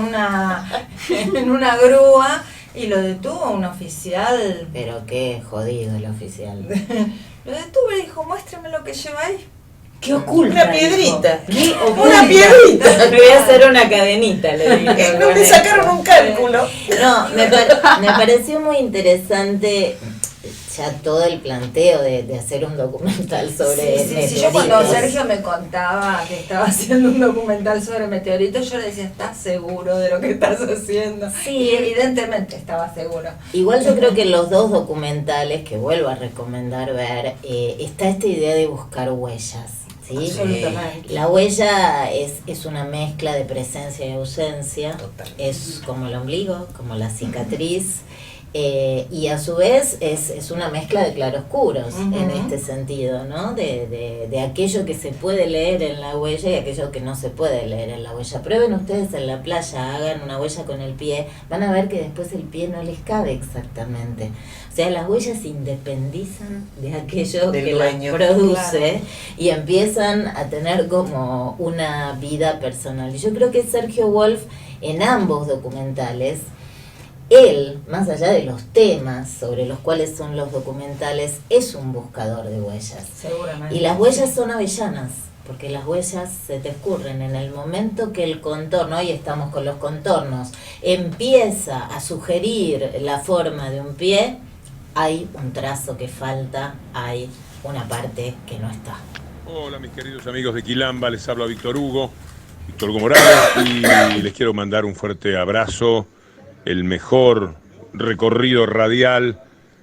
una grúa y lo detuvo un oficial. Pero qué jodido el oficial. Lo detuvo y dijo, muéstrame lo que lleváis. ¿Qué oculta? Una piedrita. ¿Qué Una piedrita. Me voy a hacer una cadenita, le digo. No me sacaron un cálculo. No, me pareció muy interesante ya todo el planteo de hacer un documental sobre Sí, yo cuando meteoritos. Sergio me contaba que estaba haciendo un documental sobre meteoritos, yo le decía, ¿estás seguro de lo que estás haciendo? Sí. Y evidentemente estaba seguro. Igual yo creo que en los dos documentales que vuelvo a recomendar ver, está esta idea de buscar huellas. ¿Sí? Absolutamente. La huella es una mezcla de presencia y ausencia, es como el ombligo, como la cicatriz, y a su vez es una mezcla de claroscuros en este sentido, ¿no? De aquello que se puede leer en la huella y aquello que no se puede leer en la huella. Prueben ustedes en la playa, hagan una huella con el pie, van a ver que después el pie no les cabe exactamente. O sea, las huellas se independizan de aquello Del que dueño. las produce, Claro. y empiezan a tener como una vida personal. Y yo creo que Sergio Wolf, en ambos documentales, él, más allá de los temas sobre los cuales son los documentales, es un buscador de huellas. Seguramente. Y las huellas son avellanas, porque las huellas se te escurren en el momento que el contorno, hoy estamos con los contornos, empieza a sugerir la forma de un pie, hay un trazo que falta, hay una parte que no está. Hola mis queridos amigos de Quilamba, les habla Víctor Hugo Morales, y les quiero mandar un fuerte abrazo, el mejor recorrido radial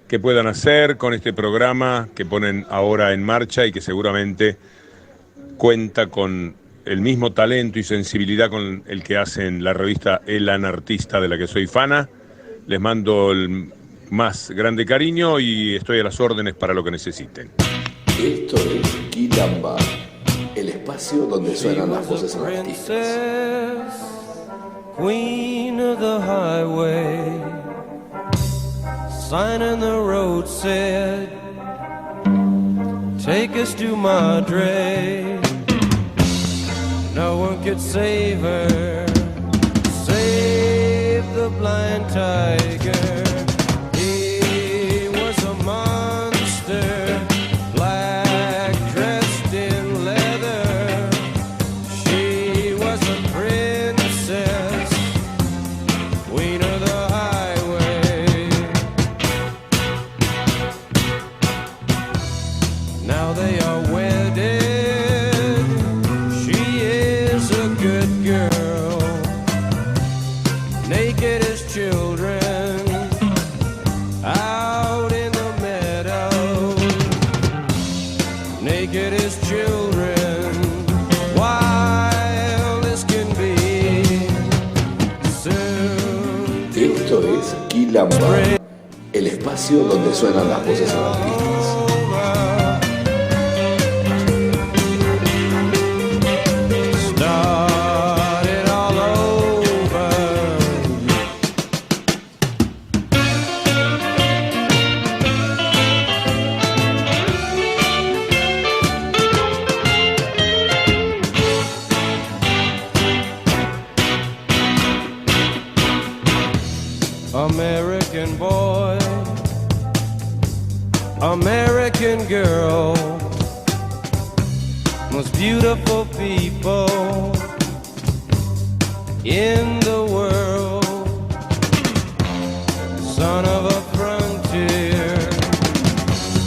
que puedan hacer con este programa que ponen ahora en marcha y que seguramente cuenta con el mismo talento y sensibilidad con el que hacen la revista El Anartista, de la que soy fana. Les mando el más grande cariño y estoy a las órdenes para lo que necesiten. Esto es Quilamba, el espacio donde suenan las voces anarquistas. Queen of the highway, sign in the road said, take us to Madre. No one could save her, save the blind tiger. He was a monster, black, dressed in leather. She was a princess, queen of the highway. Now they are wedded. She is a good girl, naked as children, out in the meadow. Naked as children, wild as can be. Soon Esto es Quilamba, el espacio donde suenan las voces anarquistas. start it all over. American boy, American girl, most beautiful people in the world. Son of a frontier,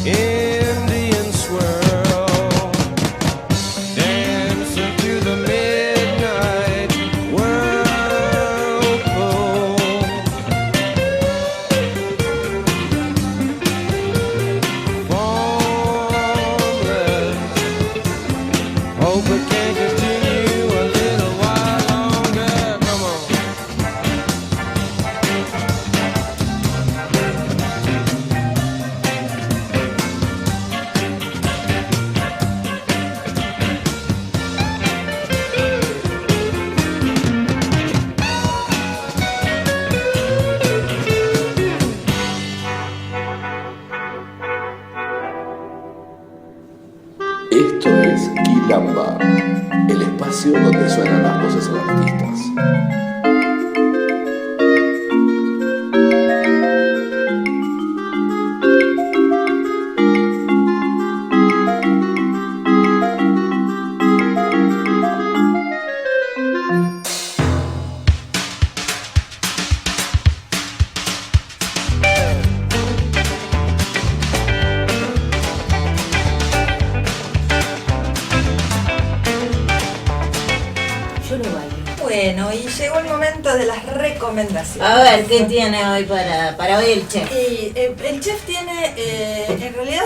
Indian swirl, dancing through the midnight whirlpool. Formless, hope it can continue a little while longer. Come on. Esto es Quilamba, el espacio donde suenan las voces anarquistas. Yo no bailo. Bueno, y llegó el momento de las recomendaciones. A ver, ¿qué tiene hoy para hoy el chef? Y el chef tiene, en realidad,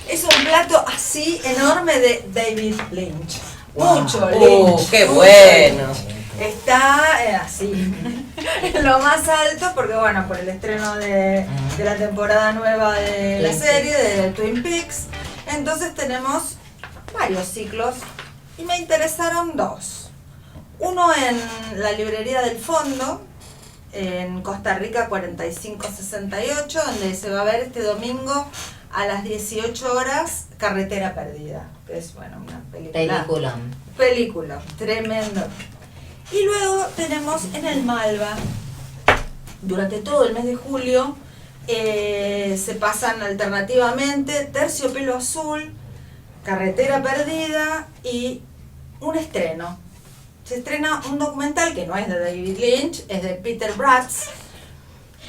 es un plato así enorme de David Lynch. Mucho Lynch. ¡Qué mucho bueno! Lynch. Está así, en lo más alto, porque bueno, por el estreno de la temporada nueva de la serie, de Twin Peaks. Entonces tenemos varios ciclos y me interesaron dos. Uno en la librería del Fondo, en Costa Rica 4568, donde se va a ver este domingo a las 18 horas Carretera Perdida, que es bueno, una película tremendo. Y luego tenemos en el Malva, durante todo el mes de julio, se pasan alternativamente Terciopelo Azul, Carretera Perdida y un estreno. se estrena un documental que no es de David Lynch, es de Peter Bratz,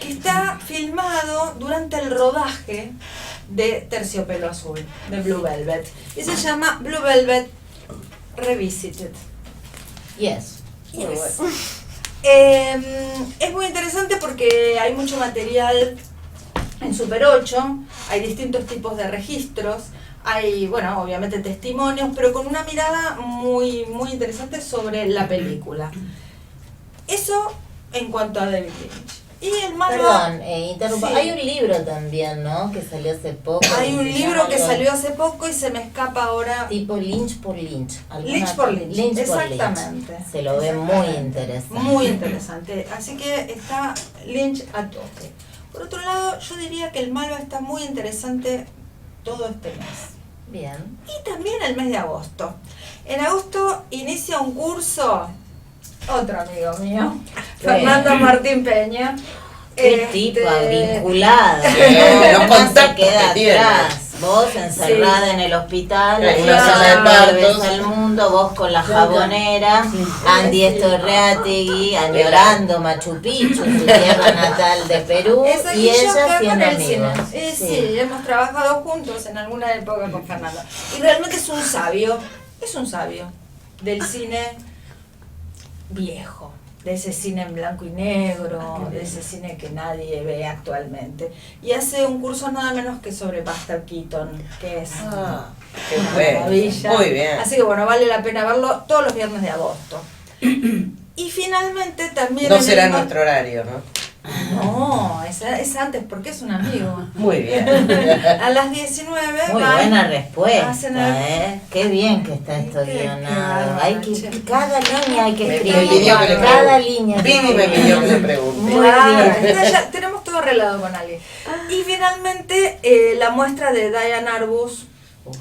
que está filmado durante el rodaje de Terciopelo Azul, de Blue Velvet. Y se llama Blue Velvet Revisited. Yes. Es muy interesante porque hay mucho material en Super 8, hay distintos tipos de registros, hay, bueno, obviamente testimonios, pero con una mirada muy, muy interesante sobre la película. Eso en cuanto a David Lynch. Y el malo... Perdón, interrumpo. Sí. Hay un libro también, ¿no? Que salió hace poco. Hay un libro que salió hace poco y se me escapa ahora. Tipo Lynch por Lynch. Lynch por Lynch. Exactamente. Se lo ve muy interesante. Muy interesante. Así que está Lynch a tope. Por otro lado, yo diría que el malo está muy interesante todo este mes. Bien. Y también el mes de agosto. En agosto inicia un curso, otro amigo mío, Fernando Martín Peña. Qué tipo vinculado, los no se contactos queda que tiene. atrás. Vos encerrada Sí. en el hospital, En una una sala de vez partos. al mundo, vos con la jabonera, Andy Estorreategui añorando Machu Picchu, su tierra natal de Perú, Eso, y yo ella acá siendo con el cine. amigos. Sí, hemos trabajado juntos en alguna época con Fernando. Y realmente es un sabio del cine viejo, de ese cine en blanco y negro, de ese cine que nadie ve actualmente. Y hace un curso nada menos que sobre Buster Keaton, que es qué una bueno. maravilla. Muy bien. Así que bueno, vale la pena verlo todos los viernes de agosto. Y finalmente también... No en será el- nuestro horario, ¿no? No, es antes porque es un amigo. Muy bien. A las 19 Muy van, buena respuesta, hacen el- Qué bien que está esto guionado. Hay que, cada línea hay que Me escribir, pidió que le cada pregunte. línea. Vivi me pidió que le pregunte. Muy bien. Entonces ya tenemos todo arreglado con alguien. Y finalmente la muestra de Diane Arbus,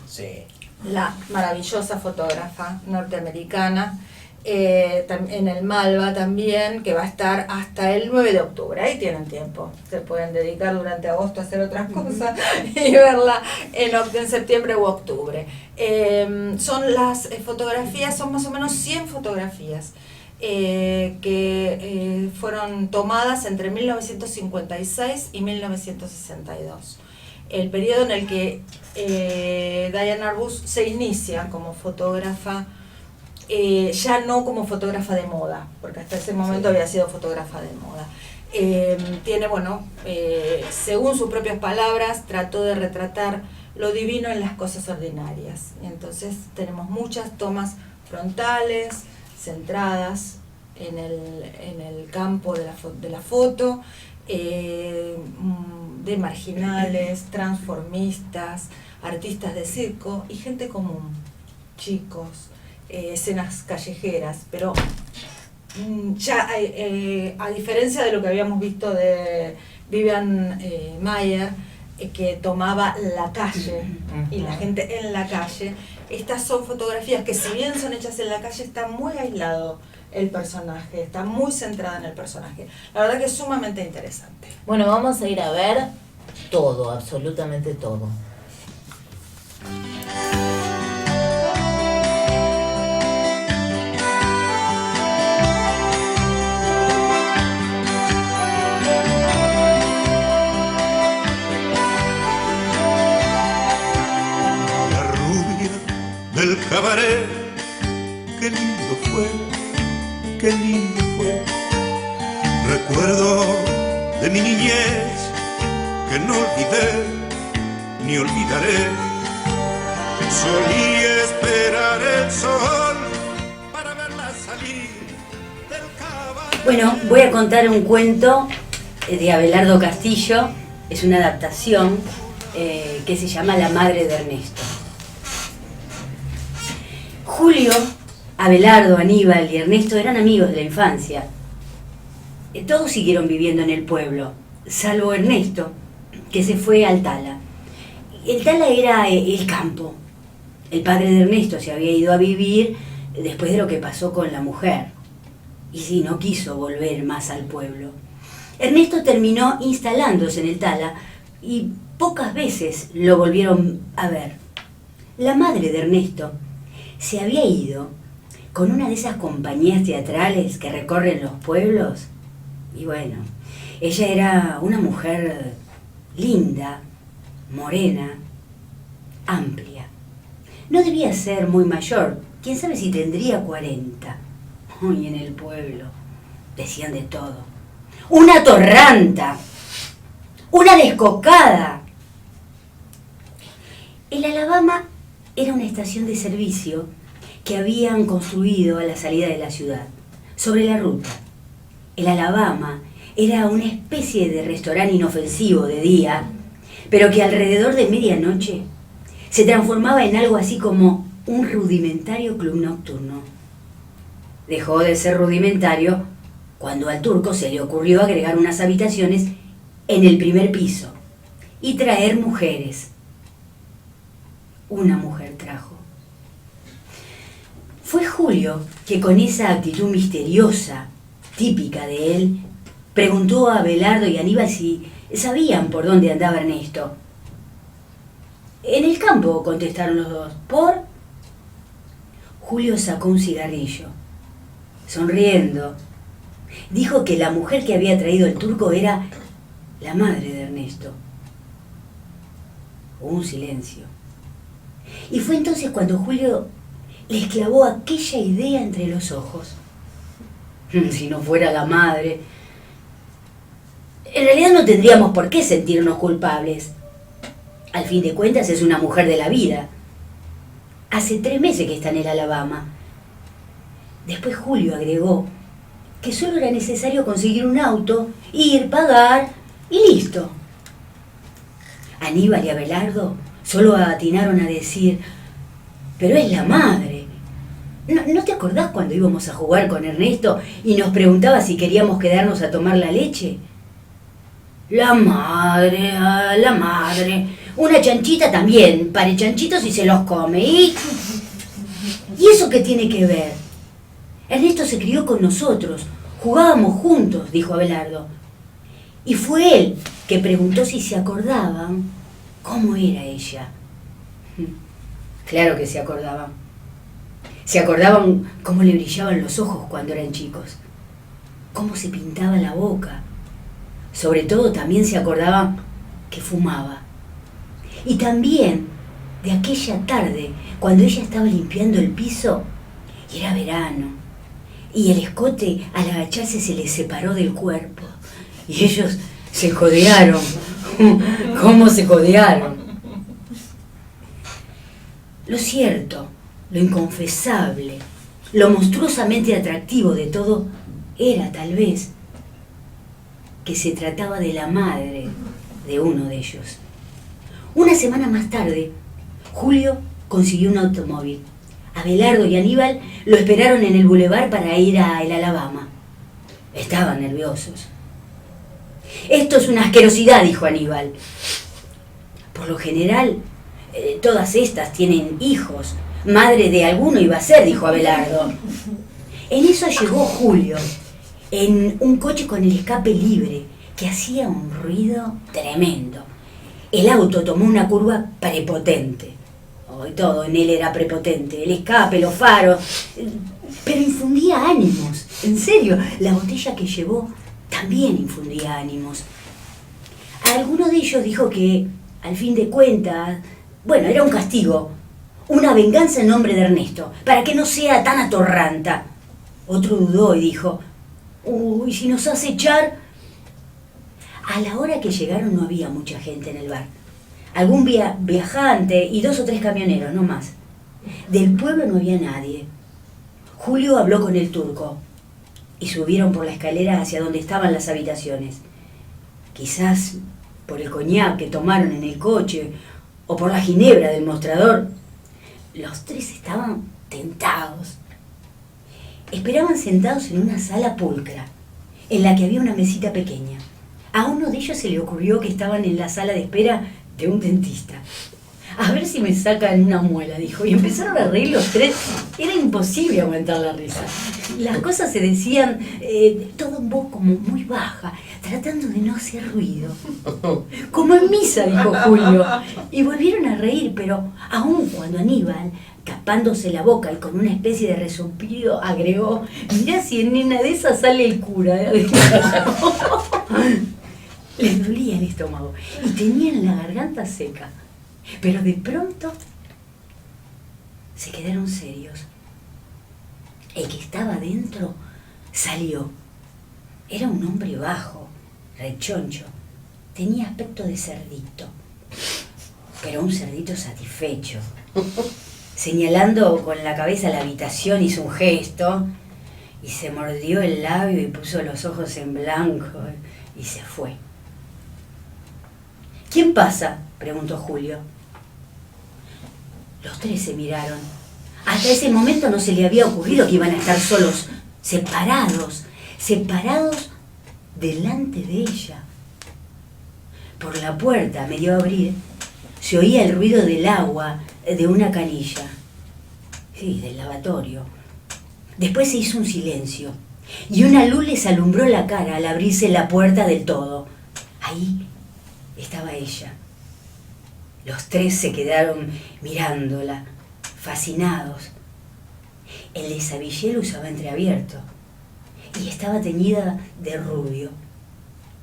Sí. la maravillosa fotógrafa norteamericana, en el Malva también, que va a estar hasta el 9 de octubre. Ahí tienen tiempo. Se pueden dedicar durante agosto a hacer otras cosas y verla en septiembre u octubre. Son las fotografías, son más o menos 100 fotografías que fueron tomadas entre 1956 y 1962. El periodo en el que Diane Arbus se inicia como fotógrafa, ya no como fotógrafa de moda, porque hasta ese momento había sido fotógrafa de moda. Tiene, bueno, según sus propias palabras, trató de retratar lo divino en las cosas ordinarias. Y entonces tenemos muchas tomas frontales, centradas en el campo de la foto, de marginales, transformistas, artistas de circo y gente común, chicos, escenas callejeras, pero ya a diferencia de lo que habíamos visto de Vivian Mayer, que tomaba la calle y la gente en la calle, estas son fotografías que, si bien son hechas en la calle, está muy aislado el personaje, está muy centrada en el personaje. La verdad que es sumamente interesante. Bueno, vamos a ir a ver todo, absolutamente todo. La rubia del cabaret, qué lindo fue, qué lindo fue. Recuerdo de mi niñez que no olvidé ni olvidaré. Solía esperar el sol para verla salir del cabaret. Bueno, voy a contar un cuento de Abelardo Castillo. Es una adaptación que se llama La madre de Ernesto. Julio, Abelardo, Aníbal y Ernesto eran amigos de la infancia. Todos siguieron viviendo en el pueblo, salvo Ernesto, que se fue al Tala. El Tala era el campo. El padre de Ernesto se había ido a vivir después de lo que pasó con la mujer. Y sí, no quiso volver más al pueblo. Ernesto terminó instalándose en el Tala y pocas veces lo volvieron a ver. La madre de Ernesto se había ido con una de esas compañías teatrales que recorren los pueblos. Y bueno, ella era una mujer linda, morena, amplia. No debía ser muy mayor, quién sabe si tendría 40. Y en el pueblo decían de todo. Una torranta, una descocada. El Alabama era una estación de servicio que habían construido a la salida de la ciudad, sobre la ruta. El Alabama era una especie de restaurante inofensivo de día, pero que alrededor de medianoche se transformaba en algo así como un rudimentario club nocturno. Dejó de ser rudimentario cuando al turco se le ocurrió agregar unas habitaciones en el primer piso y traer mujeres. Una mujer trajo. Fue Julio que, con esa actitud misteriosa, típica de él, preguntó a Abelardo y Aníbal si sabían por dónde andaba Ernesto. En el campo, contestaron los dos. ¿Por? Julio sacó un cigarrillo. Sonriendo, dijo que la mujer que había traído el turco era la madre de Ernesto. Hubo un silencio. Y fue entonces cuando Julio les clavó aquella idea entre los ojos. Si no fuera la madre, en realidad no tendríamos por qué sentirnos culpables. Al fin de cuentas es una mujer de la vida. Hace 3 meses que está en el Alabama. Después Julio agregó que solo era necesario conseguir un auto, ir, pagar y listo. Aníbal y Abelardo solo atinaron a decir: pero es la madre. ¿No te acordás cuando íbamos a jugar con Ernesto y nos preguntaba si queríamos quedarnos a tomar la leche? La madre, la madre. Una chanchita también, pare chanchitos y se los come. ¿Y eso qué tiene que ver? Ernesto se crió con nosotros, jugábamos juntos, dijo Abelardo. Y fue él que preguntó si se acordaban cómo era ella. Claro que se acordaban. Se acordaban cómo le brillaban los ojos cuando eran chicos, cómo se pintaba la boca. Sobre todo también se acordaban que fumaba. Y también de aquella tarde cuando ella estaba limpiando el piso y era verano y el escote al agacharse se les separó del cuerpo y ellos se codearon. ¿Cómo se codearon? Lo cierto, lo inconfesable, lo monstruosamente atractivo de todo era tal vez que se trataba de la madre de uno de ellos. Una semana más tarde, Julio consiguió un automóvil. Abelardo y Aníbal lo esperaron en el bulevar para ir a el Alabama. Estaban nerviosos. Esto es una asquerosidad, dijo Aníbal. Por lo general, todas estas tienen hijos. Madre de alguno iba a ser, dijo Abelardo. En eso llegó Julio, en un coche con el escape libre, que hacía un ruido tremendo. El auto tomó una curva prepotente. Y todo en él era prepotente. El escape, los faros. Pero infundía ánimos. En serio, la botella que llevó también infundía ánimos. Alguno de ellos dijo que, al fin de cuentas, bueno, era un castigo. Una venganza en nombre de Ernesto, para que no sea tan atorranta. Otro dudó y dijo: uy, si nos hace echar. A la hora que llegaron no había mucha gente en el bar. Algún viajante y 2 o 3 camioneros, no más. Del pueblo no había nadie. Julio habló con el turco y subieron por la escalera hacia donde estaban las habitaciones. Quizás por el coñac que tomaron en el coche o por la ginebra del mostrador, los 3 estaban tentados. Esperaban sentados en una sala pulcra, en la que había una mesita pequeña. A uno de ellos se le ocurrió que estaban en la sala de espera de un dentista. a ver si me sacan una muela, dijo. Y empezaron a reír los tres. Era imposible aguantar la risa. Las cosas se decían todo en voz como muy baja, tratando de no hacer ruido. Como en misa, dijo Julio. Y volvieron a reír, pero aún cuando Aníbal, tapándose la boca y con una especie de resoplido, agregó: mirá si en una de esas sale el cura. Les dolía el estómago y tenían la garganta seca. Pero de pronto se quedaron serios. El que estaba dentro salió. Era un hombre bajo, rechoncho. Tenía aspecto de cerdito, pero un cerdito satisfecho. Señalando con la cabeza la habitación, hizo un gesto y se mordió el labio y puso los ojos en blanco y se fue. ¿Quién pasa?, preguntó Julio. Los tres se miraron. Hasta ese momento no se le había ocurrido que iban a estar solos, separados delante de ella. Por la puerta, medio abrir, se oía el ruido del agua de una canilla. Sí, del lavatorio. Después se hizo un silencio y una luz les alumbró la cara al abrirse la puerta del todo. Ahí estaba ella. Los tres se quedaron mirándola, fascinados. El desabillero usaba entreabierto y estaba teñida de rubio.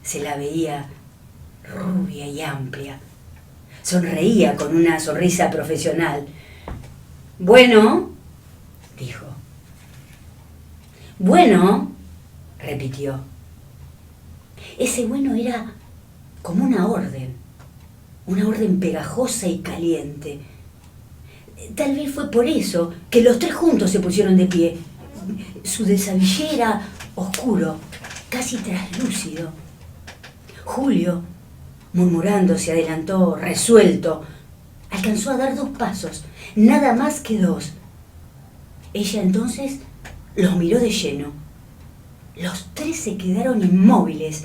Se la veía rubia y amplia. Sonreía con una sonrisa profesional. Bueno, dijo. Bueno, repitió. Ese bueno era como una orden pegajosa y caliente. Tal vez fue por eso que los tres juntos se pusieron de pie. Su desabillé era oscuro, casi traslúcido. Julio, murmurando, se adelantó resuelto. Alcanzó a dar 2 pasos, nada más que 2. Ella entonces los miró de lleno. Los tres se quedaron inmóviles,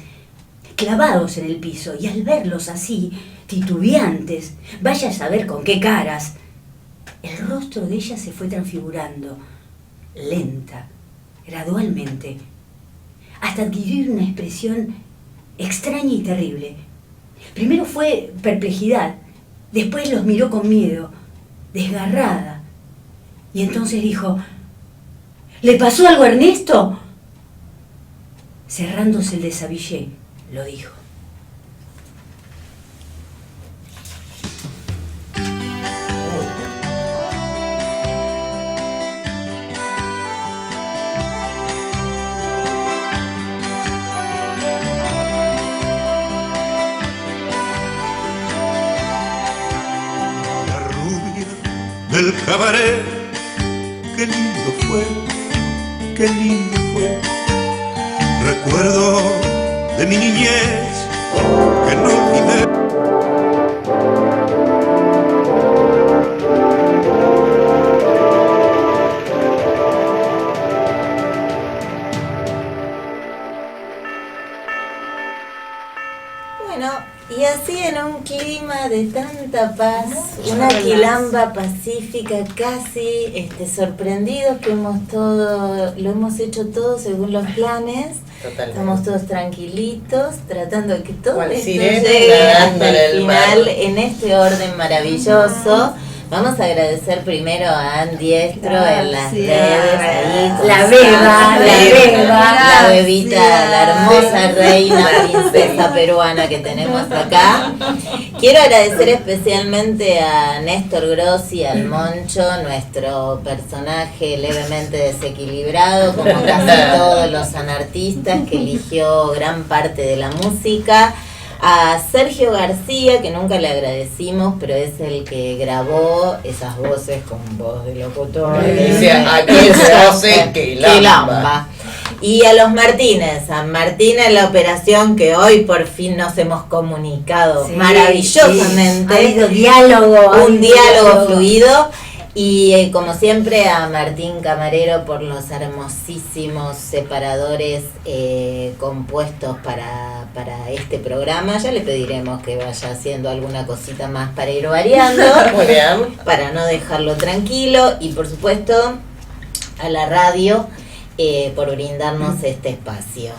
clavados en el piso, y al verlos así, titubeantes, vaya a saber con qué caras, el rostro de ella se fue transfigurando, lenta, gradualmente, hasta adquirir una expresión extraña y terrible. Primero fue perplejidad, después los miró con miedo, desgarrada, y entonces dijo: ¿le pasó algo a Ernesto? Cerrándose el desabillé, lo dijo. Del cabaret, qué lindo fue, qué lindo fue. Recuerdo de mi niñez que no olvidé. Bueno, y así en un clima de tanta paz, una quilamba pacífica, casi sorprendidos que lo hemos hecho todo según los planes. Totalmente. Estamos todos tranquilitos, tratando de que todo esto llegue hasta el final en este orden maravilloso. Vamos a agradecer primero a Andiestro en las redes, ahí, la bebita, la hermosa reina, princesa peruana que tenemos acá. Quiero agradecer especialmente a Néstor Grossi, al Moncho, nuestro personaje levemente desequilibrado, como casi todos los sanartistas, que eligió gran parte de la música. A Sergio García, que nunca le agradecimos, pero es el que grabó esas voces con voz de locutor. Dice, aquí se hace quilamba. Y a los Martínez, a Martina en la operación, que hoy por fin nos hemos comunicado maravillosamente. Ha habido diálogo. Un diálogo fluido. Y como siempre a Martín Camarero por los hermosísimos separadores compuestos para este programa. Ya le pediremos que vaya haciendo alguna cosita más para ir variando. Muy bien. Para no dejarlo tranquilo. Y por supuesto a la radio por brindarnos este espacio.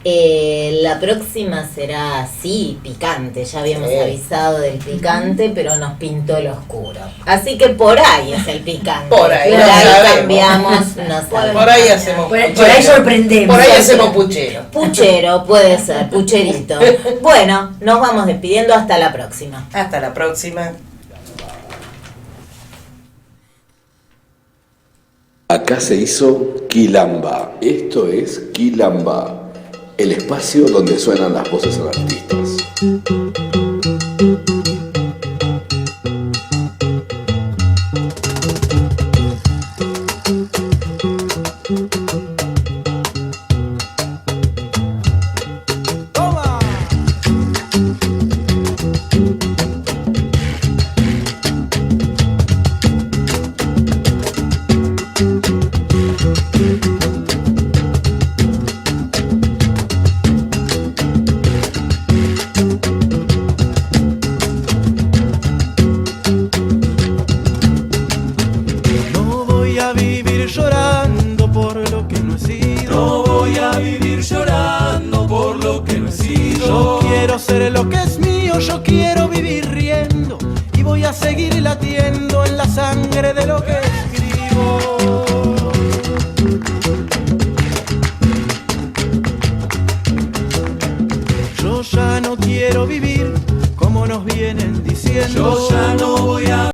La próxima será así, picante. Ya habíamos avisado del picante, pero nos pintó el oscuro. Así que por ahí es el picante. Por ahí cambiamos. Por ahí hacemos por ahí sorprendemos. Por ahí hacemos puchero. Puchero, puede ser, pucherito. Bueno, nos vamos despidiendo. Hasta la próxima. Hasta la próxima. Acá se hizo Quilamba. Esto es Quilamba, el espacio donde suenan las voces de artistas. Yo quiero ser lo que es mío, yo quiero vivir riendo y voy a seguir latiendo en la sangre de lo que escribo. Yo ya no quiero vivir como nos vienen diciendo. Yo ya no voy a